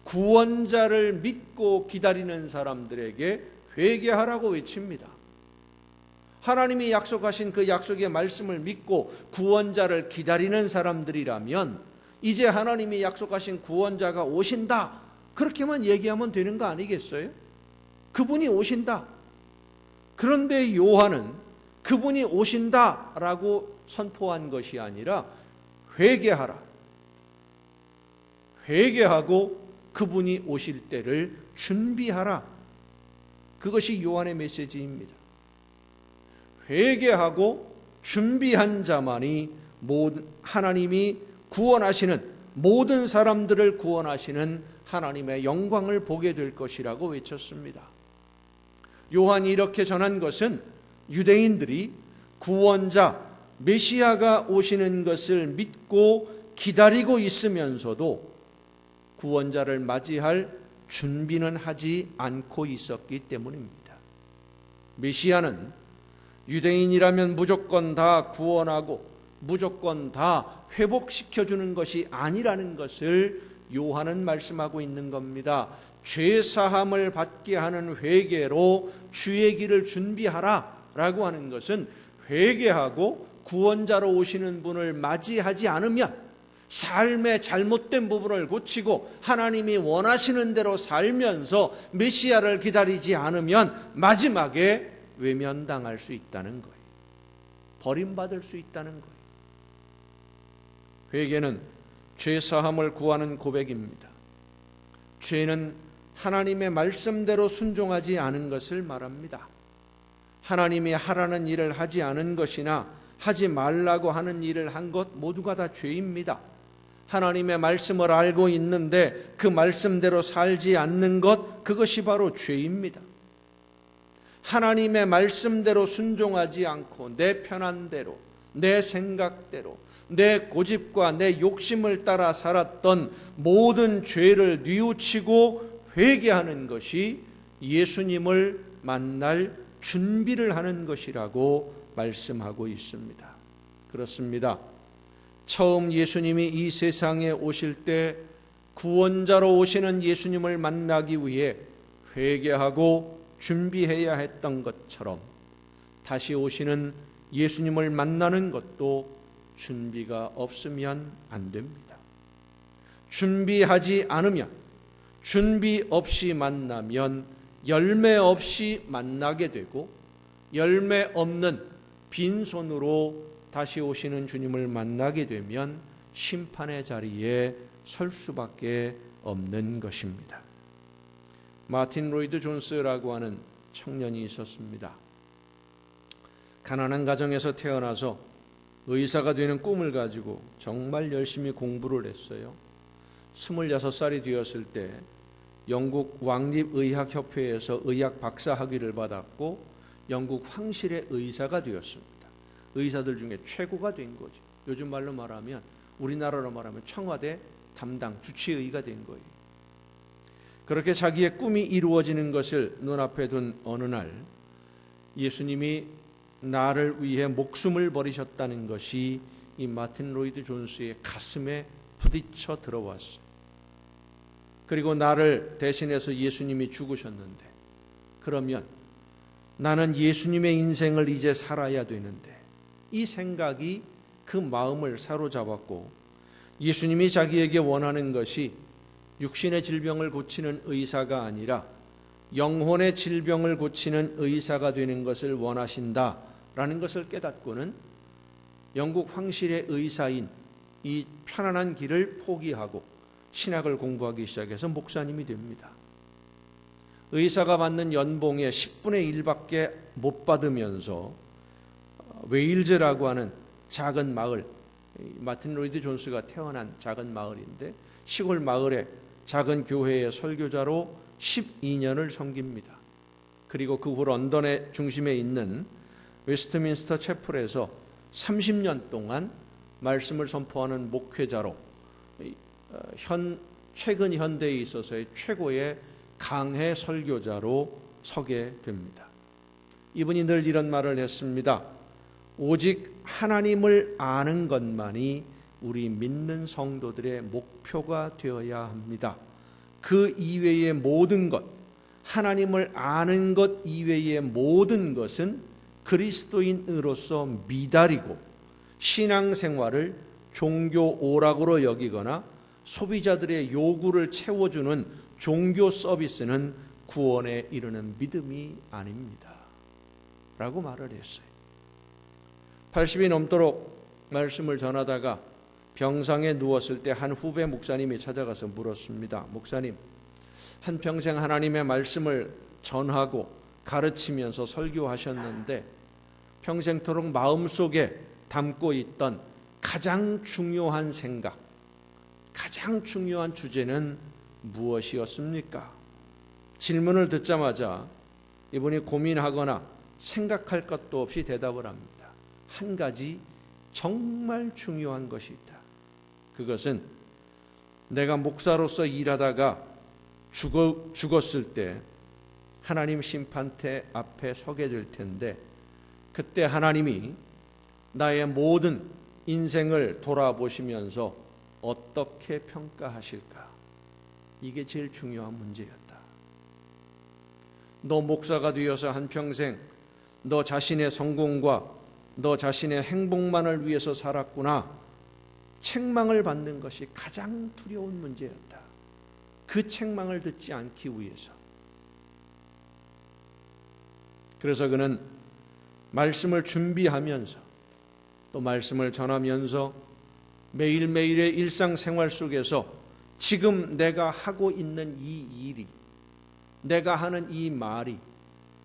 구원자를 믿고 기다리는 사람들에게 회개하라고 외칩니다. 하나님이 약속하신 그 약속의 말씀을 믿고 구원자를 기다리는 사람들이라면 이제 하나님이 약속하신 구원자가 오신다, 그렇게만 얘기하면 되는 거 아니겠어요? 그분이 오신다. 그런데 요한은 그분이 오신다라고 선포한 것이 아니라 회개하라, 회개하고 그분이 오실 때를 준비하라. 그것이 요한의 메시지입니다. 회개하고 준비한 자만이 하나님이 구원하시는, 모든 사람들을 구원하시는 하나님의 영광을 보게 될 것이라고 외쳤습니다. 요한이 이렇게 전한 것은 유대인들이 구원자 메시아가 오시는 것을 믿고 기다리고 있으면서도 구원자를 맞이할 준비는 하지 않고 있었기 때문입니다. 메시아는 유대인이라면 무조건 다 구원하고 무조건 다 회복시켜주는 것이 아니라는 것을 요한은 말씀하고 있는 겁니다. 죄사함을 받게 하는 회개로 주의 길을 준비하라 라고 하는 것은, 회개하고 구원자로 오시는 분을 맞이하지 않으면, 삶의 잘못된 부분을 고치고 하나님이 원하시는 대로 살면서 메시아를 기다리지 않으면 마지막에 외면당할 수 있다는 거예요. 버림받을 수 있다는 거예요. 회개는 죄사함을 구하는 고백입니다. 죄는 하나님의 말씀대로 순종하지 않은 것을 말합니다. 하나님이 하라는 일을 하지 않은 것이나 하지 말라고 하는 일을 한 것 모두가 다 죄입니다. 하나님의 말씀을 알고 있는데 그 말씀대로 살지 않는 것, 그것이 바로 죄입니다. 하나님의 말씀대로 순종하지 않고 내 편한 대로, 내 생각대로, 내 고집과 내 욕심을 따라 살았던 모든 죄를 뉘우치고 회개하는 것이 예수님을 만날 준비를 하는 것이라고 말씀하고 있습니다. 그렇습니다. 처음 예수님이 이 세상에 오실 때 구원자로 오시는 예수님을 만나기 위해 회개하고 준비해야 했던 것처럼 다시 오시는 예수님을 만나는 것도 준비가 없으면 안 됩니다. 준비하지 않으면, 준비 없이 만나면 열매 없이 만나게 되고, 열매 없는 빈손으로 다시 오시는 주님을 만나게 되면 심판의 자리에 설 수밖에 없는 것입니다. 마틴 로이드 존스라고 하는 청년이 있었습니다. 가난한 가정에서 태어나서 의사가 되는 꿈을 가지고 정말 열심히 공부를 했어요. 26살이 되었을 때 영국 왕립의학협회에서 의학 박사 학위를 받았고 영국 황실의 의사가 되었습니다. 의사들 중에 최고가 된 거죠. 요즘 말로 말하면, 우리나라로 말하면 청와대 담당 주치의가 된 거예요. 그렇게 자기의 꿈이 이루어지는 것을 눈앞에 둔 어느 날 예수님이 나를 위해 목숨을 버리셨다는 것이 이 마틴 로이드 존스의 가슴에 부딪혀 들어왔어요. 그리고 나를 대신해서 예수님이 죽으셨는데, 그러면 나는 예수님의 인생을 이제 살아야 되는데, 이 생각이 그 마음을 사로잡았고, 예수님이 자기에게 원하는 것이 육신의 질병을 고치는 의사가 아니라 영혼의 질병을 고치는 의사가 되는 것을 원하신다라는 것을 깨닫고는 영국 황실의 의사인 이 편안한 길을 포기하고 신학을 공부하기 시작해서 목사님이 됩니다. 의사가 받는 연봉의 10분의 1밖에 못 받으면서 웨일즈라고 하는 작은 마을, 마틴 로이드 존스가 태어난 작은 마을인데 시골 마을의 작은 교회의 설교자로 12년을 섬깁니다. 그리고 그 후 런던의 중심에 있는 웨스트민스터 채플에서 30년 동안 말씀을 선포하는 목회자로 최근 현대에 있어서의 최고의 강해 설교자로 서게 됩니다. 이분이 늘 이런 말을 했습니다. 오직 하나님을 아는 것만이 우리 믿는 성도들의 목표가 되어야 합니다. 그 이외의 모든 것, 하나님을 아는 것 이외의 모든 것은 그리스도인으로서 미달이고, 신앙생활을 종교 오락으로 여기거나 소비자들의 요구를 채워주는 종교 서비스는 구원에 이르는 믿음이 아닙니다 라고 말을 했어요. 80이 넘도록 말씀을 전하다가 병상에 누웠을 때 한 후배 목사님이 찾아가서 물었습니다. 목사님, 한평생 하나님의 말씀을 전하고 가르치면서 설교하셨는데 평생토록 마음속에 담고 있던 가장 중요한 생각, 가장 중요한 주제는 무엇이었습니까? 질문을 듣자마자 이분이 고민하거나 생각할 것도 없이 대답을 합니다. 한 가지 정말 중요한 것이 있다. 그것은 내가 목사로서 일하다가 죽었을 때 하나님 심판대 앞에 서게 될 텐데, 그때 하나님이 나의 모든 인생을 돌아보시면서 어떻게 평가하실까? 이게 제일 중요한 문제였다. 너 목사가 되어서 한평생 너 자신의 성공과 너 자신의 행복만을 위해서 살았구나. 책망을 받는 것이 가장 두려운 문제였다. 그 책망을 듣지 않기 위해서. 그래서 그는 말씀을 준비하면서 또 말씀을 전하면서 매일매일의 일상생활 속에서 지금 내가 하고 있는 이 일이, 내가 하는 이 말이,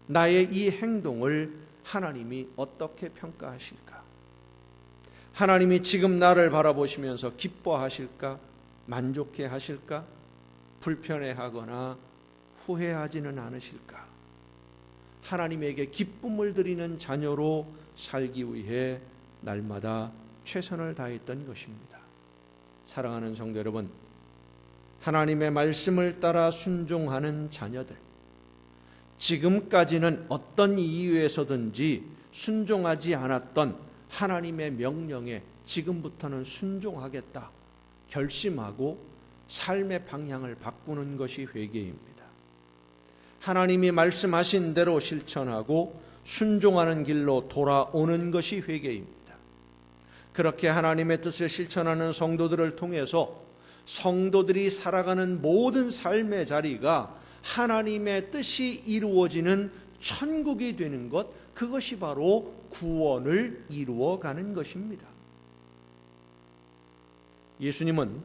나의 이 행동을 하나님이 어떻게 평가하실까? 하나님이 지금 나를 바라보시면서 기뻐하실까? 만족해 하실까? 불편해하거나 후회하지는 않으실까? 하나님에게 기쁨을 드리는 자녀로 살기 위해 날마다 최선을 다했던 것입니다. 사랑하는 성도 여러분, 하나님의 말씀을 따라 순종하는 자녀들, 지금까지는 어떤 이유에서든지 순종하지 않았던 하나님의 명령에 지금부터는 순종하겠다 결심하고 삶의 방향을 바꾸는 것이 회개입니다. 하나님이 말씀하신 대로 실천하고 순종하는 길로 돌아오는 것이 회개입니다. 그렇게 하나님의 뜻을 실천하는 성도들을 통해서 성도들이 살아가는 모든 삶의 자리가 하나님의 뜻이 이루어지는 천국이 되는 것, 그것이 바로 구원을 이루어가는 것입니다. 예수님은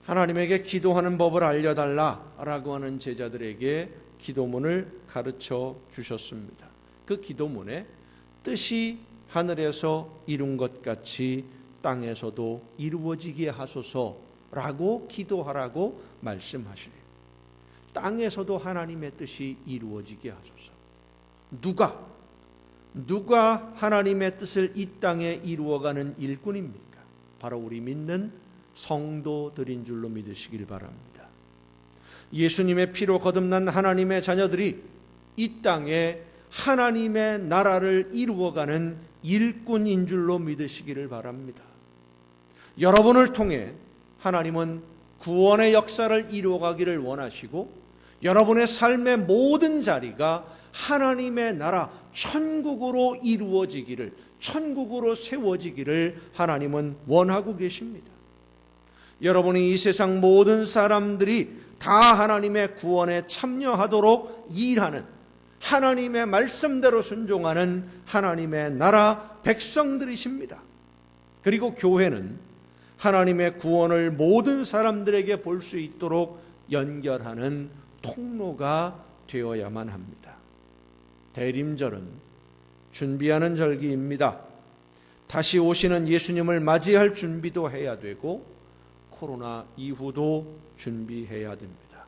하나님에게 기도하는 법을 알려달라라고 하는 제자들에게 기도문을 가르쳐 주셨습니다. 그 기도문에 뜻이 하늘에서 이룬 것 같이 땅에서도 이루어지게 하소서라고 기도하라고 말씀하시네요. 땅에서도 하나님의 뜻이 이루어지게 하소서. 누가 하나님의 뜻을 이 땅에 이루어가는 일꾼입니까? 바로 우리 믿는 성도들인 줄로 믿으시길 바랍니다. 예수님의 피로 거듭난 하나님의 자녀들이 이 땅에 하나님의 나라를 이루어가는 일꾼인 줄로 믿으시기를 바랍니다. 여러분을 통해 하나님은 구원의 역사를 이루어가기를 원하시고, 여러분의 삶의 모든 자리가 하나님의 나라 천국으로 이루어지기를, 천국으로 세워지기를 하나님은 원하고 계십니다. 여러분이 이 세상 모든 사람들이 다 하나님의 구원에 참여하도록 일하는, 하나님의 말씀대로 순종하는 하나님의 나라 백성들이십니다. 그리고 교회는 하나님의 구원을 모든 사람들에게 볼 수 있도록 연결하는 통로가 되어야만 합니다. 대림절은 준비하는 절기입니다. 다시 오시는 예수님을 맞이할 준비도 해야 되고, 코로나 이후도 준비해야 됩니다.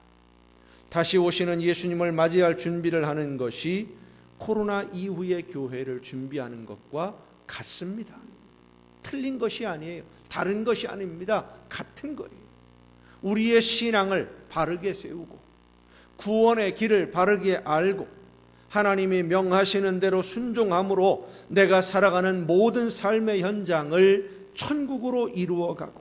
다시 오시는 예수님을 맞이할 준비를 하는 것이 코로나 이후의 교회를 준비하는 것과 같습니다. 틀린 것이 아니에요. 다른 것이 아닙니다. 같은 거예요. 우리의 신앙을 바르게 세우고, 구원의 길을 바르게 알고, 하나님이 명하시는 대로 순종함으로 내가 살아가는 모든 삶의 현장을 천국으로 이루어가고,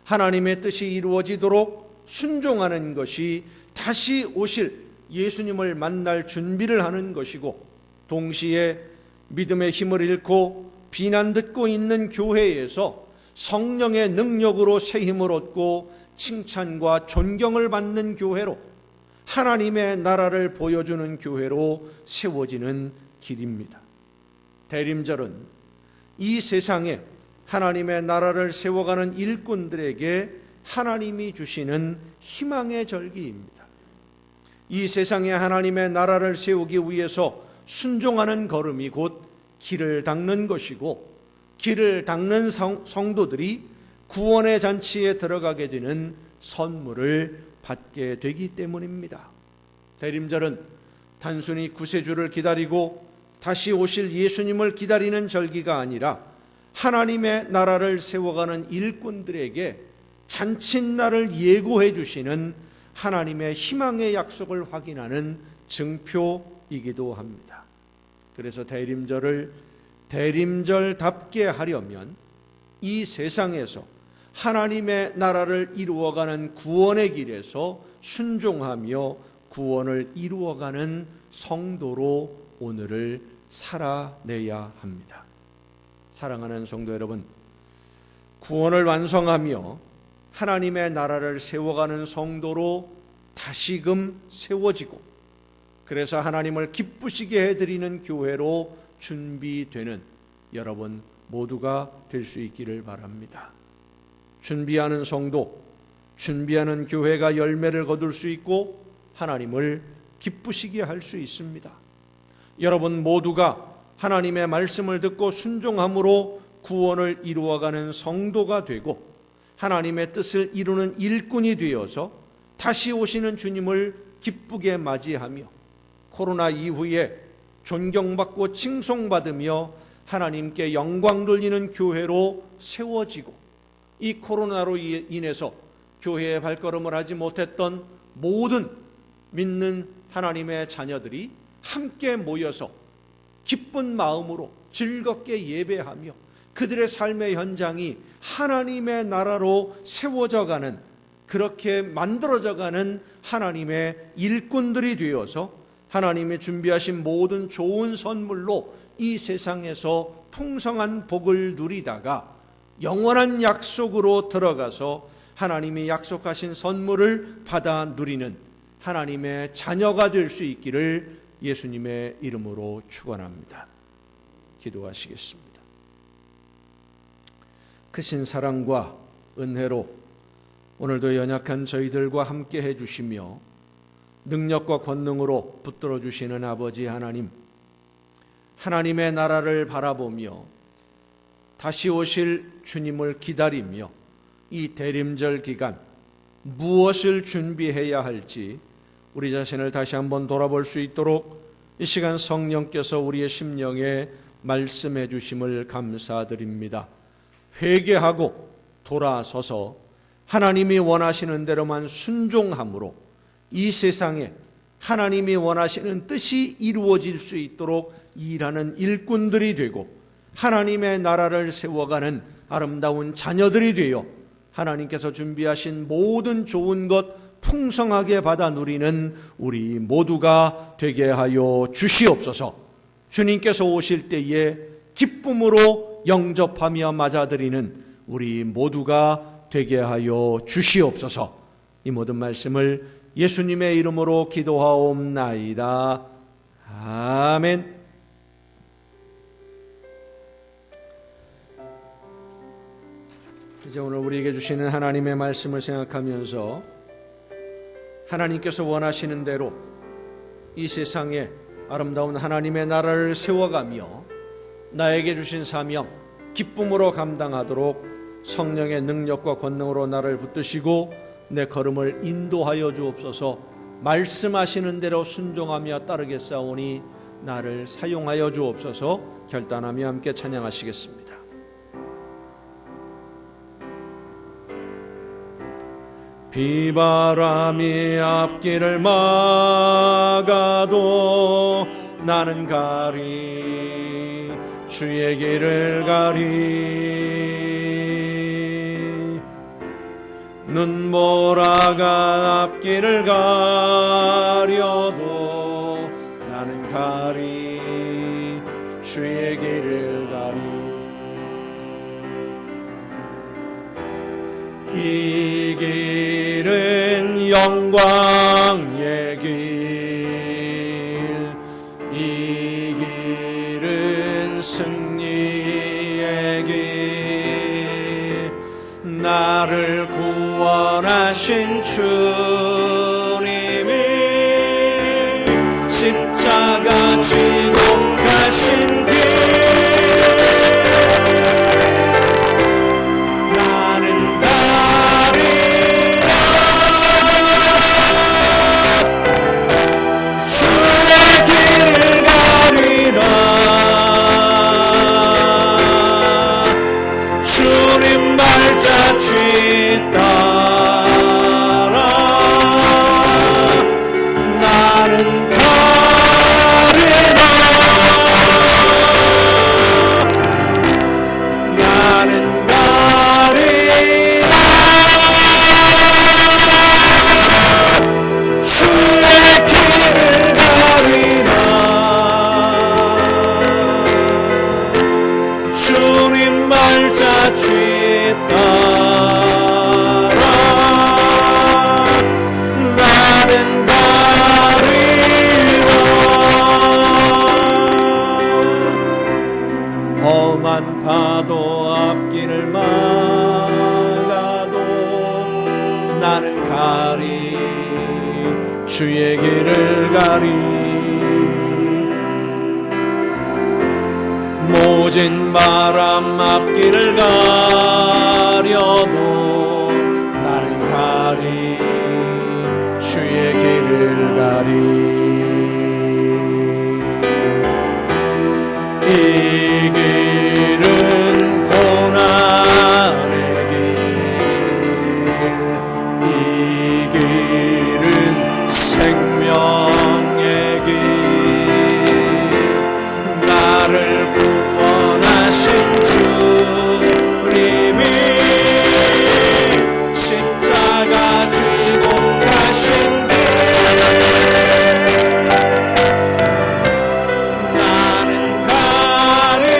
하나님의 뜻이 이루어지도록 순종하는 것이 다시 오실 예수님을 만날 준비를 하는 것이고, 동시에 믿음의 힘을 잃고 비난 듣고 있는 교회에서 성령의 능력으로 새 힘을 얻고 칭찬과 존경을 받는 교회로, 하나님의 나라를 보여주는 교회로 세워지는 길입니다. 대림절은 이 세상에 하나님의 나라를 세워가는 일꾼들에게 하나님이 주시는 희망의 절기입니다. 이 세상에 하나님의 나라를 세우기 위해서 순종하는 걸음이 곧 길을 닦는 것이고, 길을 닦는 성도들이 구원의 잔치에 들어가게 되는 선물을 받게 되기 때문입니다. 대림절은 단순히 구세주를 기다리고 다시 오실 예수님을 기다리는 절기가 아니라 하나님의 나라를 세워가는 일꾼들에게 잔칫날을 예고해 주시는 하나님의 희망의 약속을 확인하는 증표이기도 합니다. 그래서 대림절을 대림절답게 하려면 이 세상에서 하나님의 나라를 이루어가는 구원의 길에서 순종하며 구원을 이루어가는 성도로 오늘을 살아내야 합니다. 사랑하는 성도 여러분, 구원을 완성하며 하나님의 나라를 세워가는 성도로 다시금 세워지고, 그래서 하나님을 기쁘시게 해드리는 교회로 준비되는 여러분 모두가 될 수 있기를 바랍니다. 준비하는 성도, 준비하는 교회가 열매를 거둘 수 있고 하나님을 기쁘시게 할 수 있습니다. 여러분 모두가 하나님의 말씀을 듣고 순종함으로 구원을 이루어가는 성도가 되고 하나님의 뜻을 이루는 일꾼이 되어서 다시 오시는 주님을 기쁘게 맞이하며 코로나 이후에 존경받고 칭송받으며 하나님께 영광 돌리는 교회로 세워지고, 이 코로나로 인해서 교회에 발걸음을 하지 못했던 모든 믿는 하나님의 자녀들이 함께 모여서 기쁜 마음으로 즐겁게 예배하며 그들의 삶의 현장이 하나님의 나라로 세워져가는, 그렇게 만들어져가는 하나님의 일꾼들이 되어서 하나님이 준비하신 모든 좋은 선물로 이 세상에서 풍성한 복을 누리다가 영원한 약속으로 들어가서 하나님이 약속하신 선물을 받아 누리는 하나님의 자녀가 될 수 있기를 예수님의 이름으로 축원합니다. 기도하시겠습니다. 크신 사랑과 은혜로 오늘도 연약한 저희들과 함께 해주시며 능력과 권능으로 붙들어 주시는 아버지 하나님, 하나님의 나라를 바라보며 다시 오실 주님을 기다리며 이 대림절 기간 무엇을 준비해야 할지 우리 자신을 다시 한번 돌아볼 수 있도록 이 시간 성령께서 우리의 심령에 말씀해 주심을 감사드립니다. 회개하고 돌아서서 하나님이 원하시는 대로만 순종함으로 이 세상에 하나님이 원하시는 뜻이 이루어질 수 있도록 일하는 일꾼들이 되고 하나님의 나라를 세워가는 아름다운 자녀들이 되어 하나님께서 준비하신 모든 좋은 것 풍성하게 받아 누리는 우리 모두가 되게 하여 주시옵소서. 주님께서 오실 때에 기쁨으로 영접하며 맞아들이는 우리 모두가 되게 하여 주시옵소서. 이 모든 말씀을 예수님의 이름으로 기도하옵나이다. 아멘. 이제 오늘 우리에게 주시는 하나님의 말씀을 생각하면서 하나님께서 원하시는 대로 이 세상에 아름다운 하나님의 나라를 세워가며 나에게 주신 사명 기쁨으로 감당하도록 성령의 능력과 권능으로 나를 붙드시고 내 걸음을 인도하여 주옵소서. 말씀하시는 대로 순종하며 따르겠사오니 나를 사용하여 주옵소서. 결단하며 함께 찬양하시겠습니다. 비바람이 앞길을 막아도 나는 가리 주의 길을 가리 눈보라가 앞길을 가려도 나는 가리 주의 길을 가리 이 길은 영광의 길, 이 길은 승리의 길, 나를 구원하신 주님이 십자가 지고 가신 길, 험한 파도 앞길을 막아도 나는 가리 주의 길을 가리 모진 바람 앞길을 가려도 나는 가리 주의 길을 가리 이 길은 고난의 길, 이 길은 생명의 길, 나를 구원하신 주님이 십자가 지고 가신 길, 나는 가리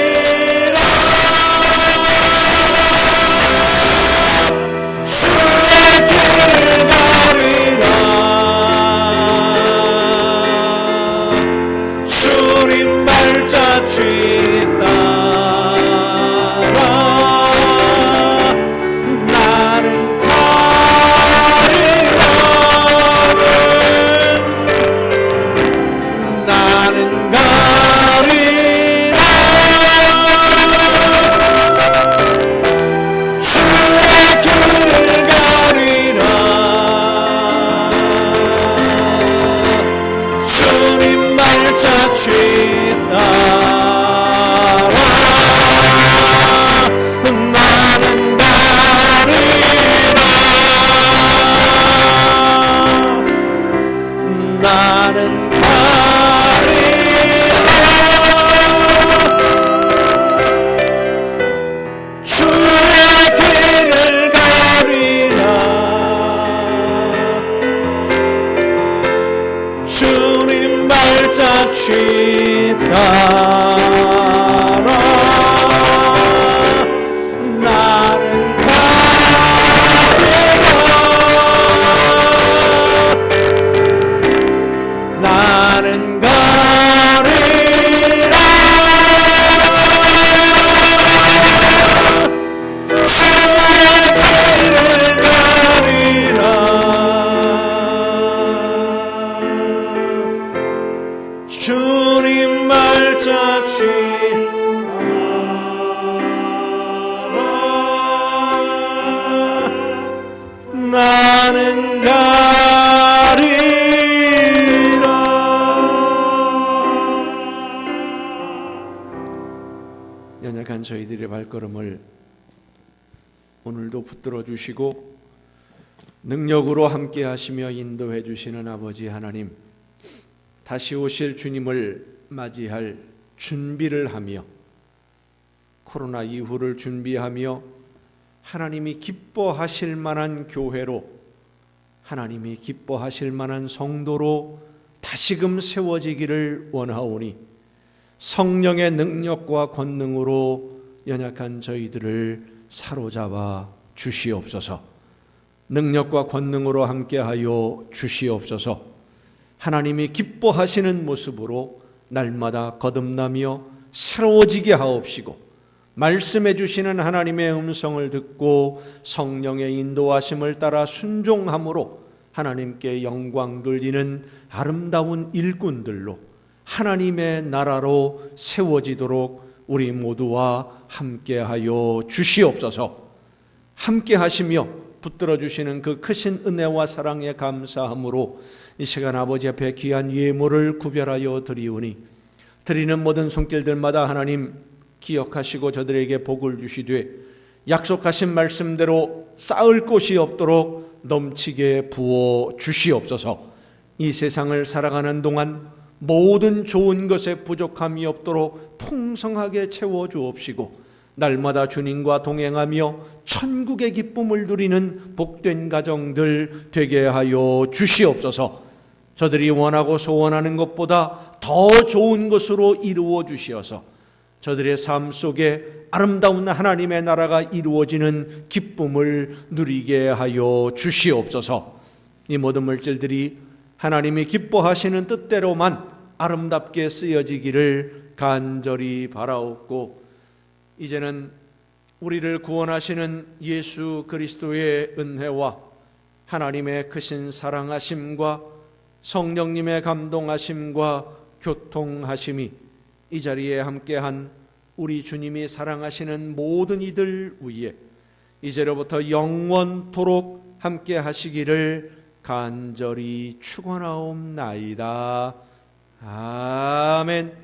저희들의 발걸음을 오늘도 붙들어 주시고 능력으로 함께 하시며 인도해 주시는 아버지 하나님, 다시 오실 주님을 맞이할 준비를 하며 코로나 이후를 준비하며 하나님이 기뻐하실 만한 교회로, 하나님이 기뻐하실 만한 성도로 다시금 세워지기를 원하오니 성령의 능력과 권능으로 연약한 저희들을 사로잡아 주시옵소서. 능력과 권능으로 함께하여 주시옵소서. 하나님이 기뻐하시는 모습으로 날마다 거듭나며 새로워지게 하옵시고, 말씀해 주시는 하나님의 음성을 듣고 성령의 인도하심을 따라 순종함으로 하나님께 영광 돌리는 아름다운 일꾼들로 하나님의 나라로 세워지도록 우리 모두와 함께하여 주시옵소서. 함께하시며 붙들어 주시는 그 크신 은혜와 사랑에 감사함으로 이 시간 아버지 앞에 귀한 예물을 구별하여 드리오니 드리는 모든 손길들마다 하나님 기억하시고 저들에게 복을 주시되 약속하신 말씀대로 쌓을 곳이 없도록 넘치게 부어 주시옵소서. 이 세상을 살아가는 동안 모든 좋은 것에 부족함이 없도록 풍성하게 채워 주옵시고 날마다 주님과 동행하며 천국의 기쁨을 누리는 복된 가정들 되게 하여 주시옵소서. 저들이 원하고 소원하는 것보다 더 좋은 것으로 이루어 주시어서 저들의 삶 속에 아름다운 하나님의 나라가 이루어지는 기쁨을 누리게 하여 주시옵소서. 이 모든 물질들이 하나님이 기뻐하시는 뜻대로만 아름답게 쓰여지기를 간절히 바라옵고, 이제는 우리를 구원하시는 예수 그리스도의 은혜와 하나님의 크신 사랑하심과 성령님의 감동하심과 교통하심이 이 자리에 함께한 우리 주님이 사랑하시는 모든 이들 위에 이제로부터 영원토록 함께 하시기를 간절히 축원하옵나이다. 아멘.